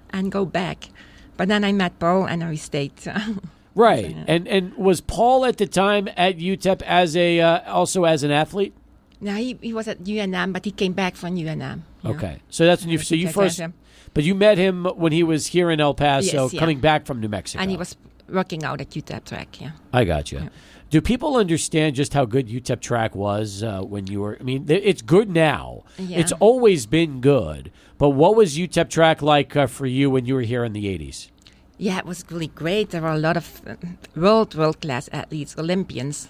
and go back. But then I met Paul and we stayed. Right. And was Paul at the time at UTEP also as an athlete? No, he was at UNM, but he came back from UNM. Yeah. Okay. So that's when you first... But you met him when he was here in El Paso, yes, yeah. coming back from New Mexico. And he was working out at UTEP track, yeah. I got you. Yeah. Do people understand just how good UTEP track was when you were... I mean, it's good now. Yeah. It's always been good. But what was UTEP track like for you when you were here in the 80s? Yeah, it was really great. There were a lot of world-class athletes, Olympians,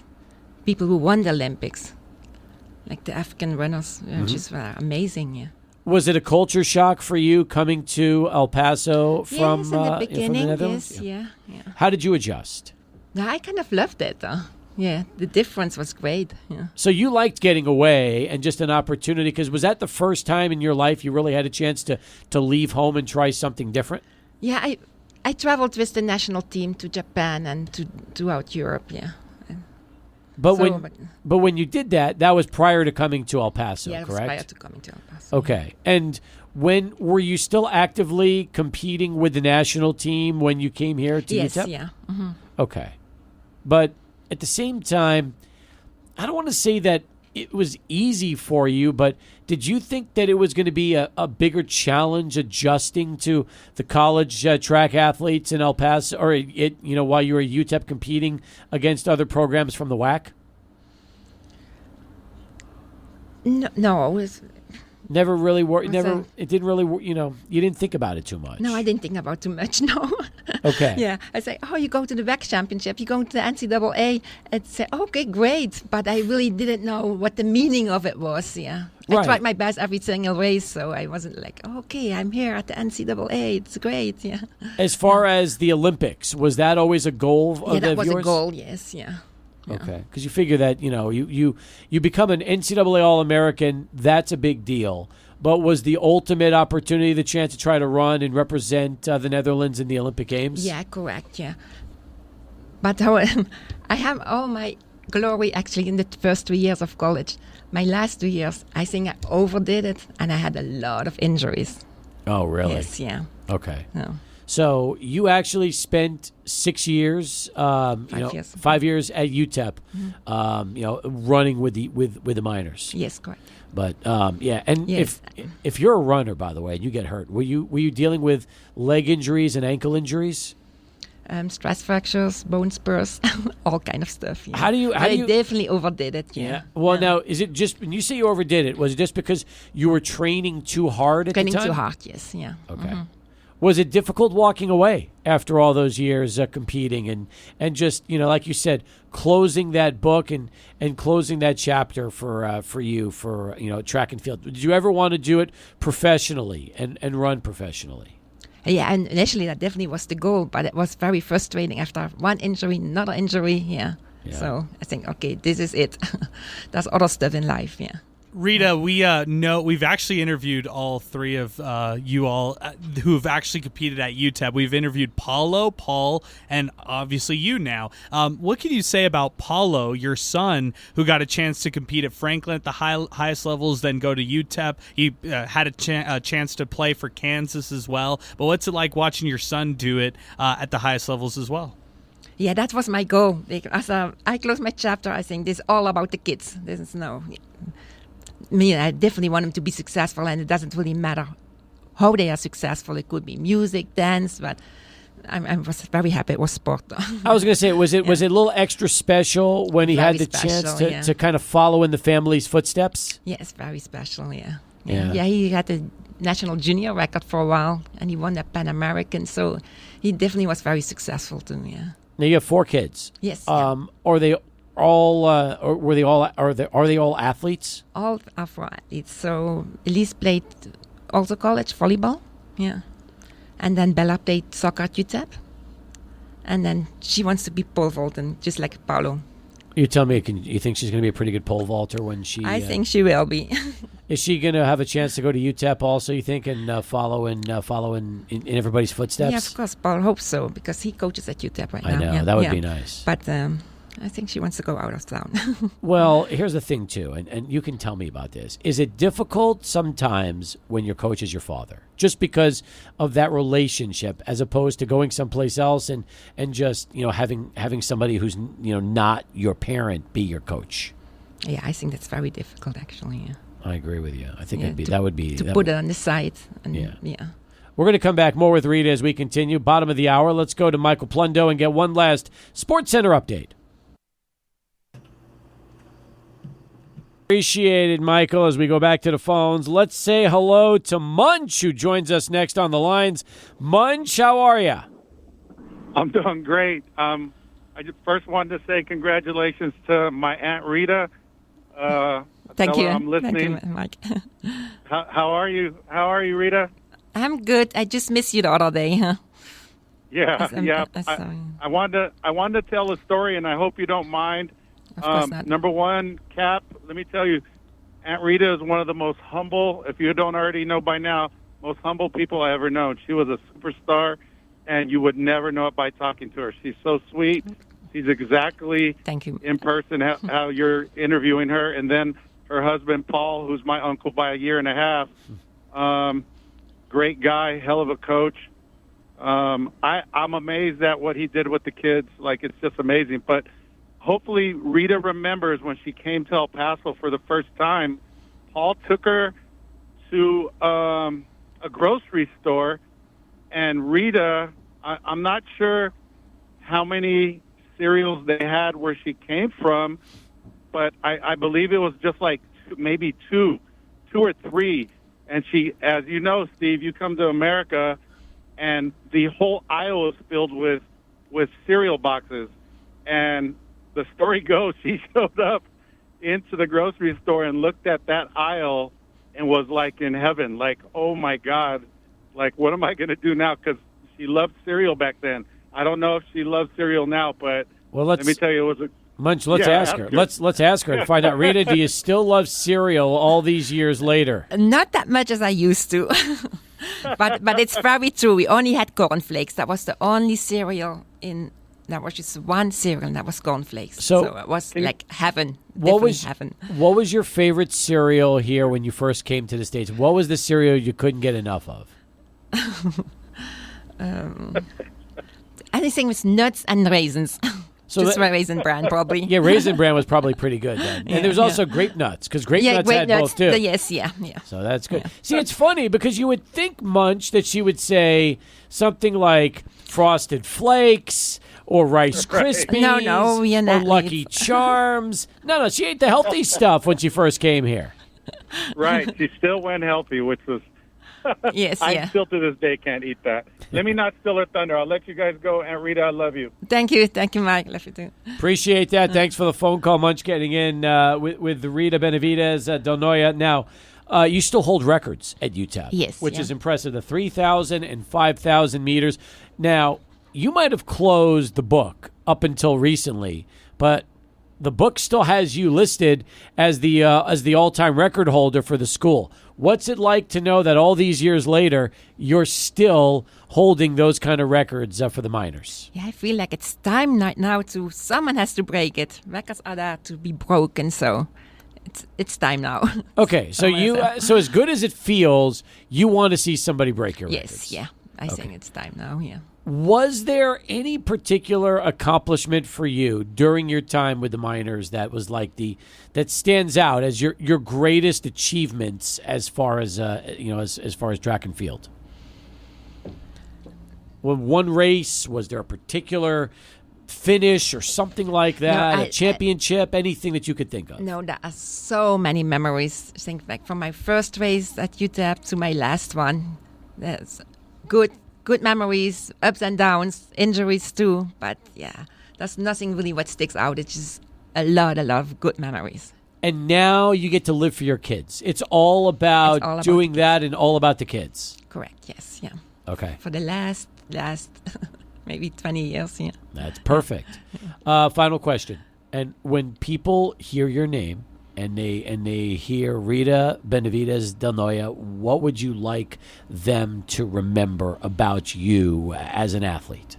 people who won the Olympics, like the African runners, which is amazing, yeah. Was it a culture shock for you coming to El Paso from yes, in the beginning, from the Netherlands? Yes, yeah. How did you adjust? No, I kind of loved it, though. Yeah, the difference was great. Yeah. So you liked getting away and just an opportunity, because was that the first time in your life you really had a chance to leave home and try something different? Yeah, I traveled with the national team to Japan and throughout Europe, yeah. But when you did that was prior to coming to El Paso, correct? Yeah, it was prior to coming to El Paso. Okay. And when were you still actively competing with the national team when you came here to UTEP? Yes, yeah. Mm-hmm. Okay. But at the same time, I don't want to say that it was easy for you, but did you think that it was going to be a bigger challenge adjusting to the college track athletes in El Paso, or while you were at UTEP competing against other programs from the WAC? No, Never really it didn't really, you didn't think about it too much. No, I didn't think about too much, no. Okay. Yeah, I say, you go to the WAC championship, you go to the NCAA, and say, okay, great. But I really didn't know what the meaning of it was, yeah. Right. I tried my best every single race, so I wasn't like, okay, I'm here at the NCAA, it's great, yeah. As far as the Olympics, was that always a goal of Yeah, that was yours? a goal, yes, yeah. Okay, because you figure that you become an NCAA All-American, that's a big deal. But was the ultimate opportunity the chance to try to run and represent the Netherlands in the Olympic Games? Yeah, correct, yeah. But I have all my glory actually in the first 2 years of college. My last 2 years, I think I overdid it, and I had a lot of injuries. Oh, really? Yes, yeah. Okay. No. So you actually spent 6 years, 5 years at UTEP, running with the minors. Yes, correct. But and yes. if you're a runner, by the way, and you get hurt, were you dealing with leg injuries and ankle injuries? Stress fractures, bone spurs, all kind of stuff. Yeah. How do you definitely overdid it. Yeah. Well, now is it just when you say you overdid it? Was it just because you were training too hard at the time? Training too hard. Yes. Yeah. Okay. Mm-hmm. Was it difficult walking away after all those years competing and just, like you said, closing that book and closing that chapter for you for track and field? Did you ever want to do it professionally and run professionally? Yeah, and initially that definitely was the goal, but it was very frustrating after one injury, another injury. Yeah. So I think, okay, this is it. There's other stuff in life. Yeah. Rita, we've actually interviewed all three of you all who have actually competed at UTEP. We've interviewed Paulo, Paul, and obviously you now. What can you say about Paulo, your son, who got a chance to compete at Franklin at the highest levels, then go to UTEP? He had a chance to play for Kansas as well. But what's it like watching your son do it at the highest levels as well? Yeah, that was my goal. As I close my chapter, I think this is all about the kids. This is I definitely want them to be successful, and it doesn't really matter how they are successful. It could be music, dance, but I was very happy it was sport. I was going to say, was it a little extra special when he very had the special, chance to kind of follow in the family's footsteps? Yes, very special, yeah. He had the national junior record for a while, and he won the Pan American, so he definitely was very successful too, yeah. Now you have 4 kids. Yes. Are they all are they all athletes? All athletes. So Elise played also college volleyball, yeah, and then Bella played soccer at UTEP, and then she wants to be pole vaulting just like Paulo. You tell me, you think she's going to be a pretty good pole vaulter when she? I think she will be. Is she going to have a chance to go to UTEP also? You think and follow in everybody's footsteps? Yeah, of course. Paul hopes so because he coaches at UTEP right now. I know that would be nice. But I think she wants to go out of town. Well, here's the thing, too, and you can tell me about this. Is it difficult sometimes when your coach is your father, just because of that relationship, as opposed to going someplace else and just having somebody who's not your parent be your coach? Yeah, I think that's very difficult, actually. Yeah. I agree with you. I think that would be to put it on the side. And, yeah. We're going to come back more with Rita as we continue. Bottom of the hour. Let's go to Michael Plundo and get one last Sports Center update. Appreciated, Michael, as we go back to the phones. Let's say hello to Munch, who joins us next on the lines. Munch, how are you? I'm doing great. I just first wanted to say congratulations to my Aunt Rita. Thank you. I'm listening. Thank you, Mike. How are you? How are you, Rita? I'm good. I just missed you the other day. Huh? Yeah. I wanted to tell a story, and I hope you don't mind. Of course not. Number one, Cap, let me tell you, Aunt Rita is one of the most humble, if you don't already know by now, most humble people I ever known. She was a superstar, and you would never know it by talking to her. She's so sweet. She's exactly Thank you. In person how you're interviewing her. And then her husband, Paul, who's my uncle by a year and a half, great guy, hell of a coach. I'm amazed at what he did with the kids. Like, it's just amazing. But hopefully Rita remembers when she came to El Paso for the first time, Paul took her to a grocery store, and Rita, I'm not sure how many cereals they had where she came from, but I believe it was just like maybe two or three. And she, as you know, Steve, you come to America, and the whole aisle is filled with cereal boxes. And the story goes, she showed up into the grocery store and looked at that aisle and was like in heaven, like, oh my God, like, what am I going to do now? Because she loved cereal back then. I don't know if she loves cereal now, but let me tell you, it was a Munch. Let's ask her. Let's ask her and find out. Rita, do you still love cereal all these years later? Not that much as I used to, but it's very true. We only had cornflakes. That was the only cereal in. That was just one cereal, and that was cornflakes. So it was like heaven. Heaven. What was your favorite cereal here when you first came to the States? What was the cereal you couldn't get enough of? Anything with nuts and raisins. So just Raisin Bran, probably. Yeah, Raisin Bran was probably pretty good then. And there was also Grape Nuts, because Grape Nuts had both too. Yes, yeah. So that's good. Yeah. See, it's funny, because you would think, Munch, that she would say something like Frosted Flakes or Rice Krispies or Lucky Charms. No, she ate the healthy stuff when she first came here. Right. She still went healthy, which was... Yes, I still to this day can't eat that. Let me not steal her thunder. I'll let you guys go. And Rita, I love you. Thank you, Mike. Love you too. Appreciate that. Thanks for the phone call, Munch, getting in with Rita Benavidez Del Noya. Now, you still hold records at UTEP. Yes, which is impressive. The 3,000 and 5,000 meters. Now, you might have closed the book up until recently, but the book still has you listed as the all-time record holder for the school. What's it like to know that all these years later, you're still holding those kind of records for the minors? Yeah, I feel like it's time now someone has to break it. Records are there to be broken, so it's time now. Okay, so so as good as it feels, you want to see somebody break your records. Yes, yeah. I think it's time now, yeah. Was there any particular accomplishment for you during your time with the minors that was like that stands out as your greatest achievements as far as as far as track and field? One race, was there a particular finish or something like that? A championship, anything that you could think of? No, there are so many memories. I think like from my first race at UTEP to my last one. There's good memories, ups and downs, injuries too. But yeah, there's nothing really what sticks out. It's just a lot of good memories. And now you get to live for your kids. It's all about doing that and all about the kids. Correct, yes, yeah. Okay. For the last maybe 20 years, yeah. That's perfect. Final question. And when people hear your name, and they hear Rita Benavidez Del Noya, what would you like them to remember about you as an athlete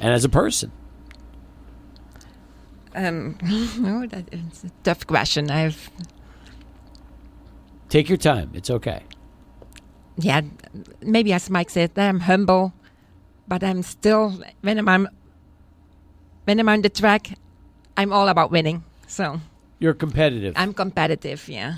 and as a person? That's a tough question. Take your time. It's okay. Yeah, maybe as Mike said, I'm humble, but I'm still when I'm on the track, I'm all about winning. So. You're competitive. I'm competitive, yeah.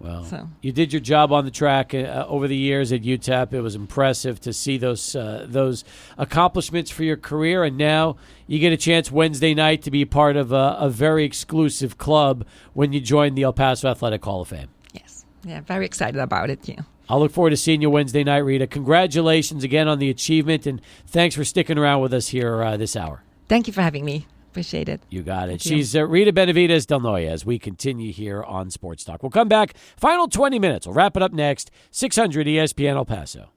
Well, you did your job on the track over the years at UTEP. It was impressive to see those accomplishments for your career, and now you get a chance Wednesday night to be part of a very exclusive club when you join the El Paso Athletic Hall of Fame. Yes, yeah, very excited about it, yeah. I'll look forward to seeing you Wednesday night, Rita. Congratulations again on the achievement, and thanks for sticking around with us here this hour. Thank you for having me. Appreciate it. You got it. She's Rita Benavidez Del Noya as we continue here on Sports Talk. We'll come back. Final 20 minutes. We'll wrap it up next. 600 ESPN El Paso.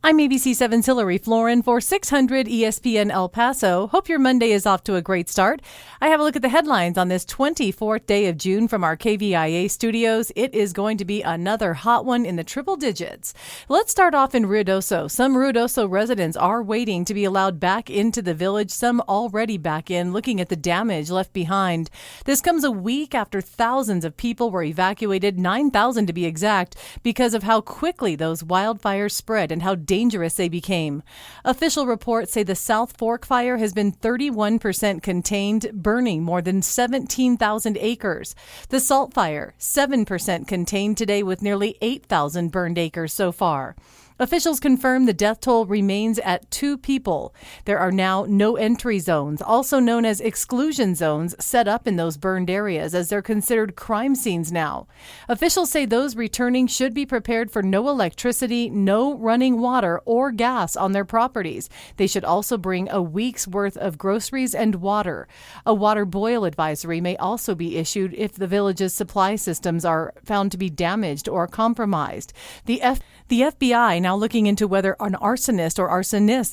I'm ABC7's Hillary Florin for 600 ESPN El Paso. Hope your Monday is off to a great start. I have a look at the headlines on this 24th day of June from our KVIA studios. It is going to be another hot one in the triple digits. Let's start off in Ruidoso. Some Ruidoso residents are waiting to be allowed back into the village. Some already back in, looking at the damage left behind. This comes a week after thousands of people were evacuated, 9,000 to be exact, because of how quickly those wildfires spread and how dangerous they became. Official reports say the South Fork fire has been 31% contained, burning more than 17,000 acres. The Salt fire, 7% contained today with nearly 8,000 burned acres so far. Officials confirm the death toll remains at 2 people. There are now no entry zones, also known as exclusion zones, set up in those burned areas as they're considered crime scenes now. Officials say those returning should be prepared for no electricity, no running water or gas on their properties. They should also bring a week's worth of groceries and water. A water boil advisory may also be issued if the village's supply systems are found to be damaged or compromised. The FBI now looking into whether an arsonist or arsonists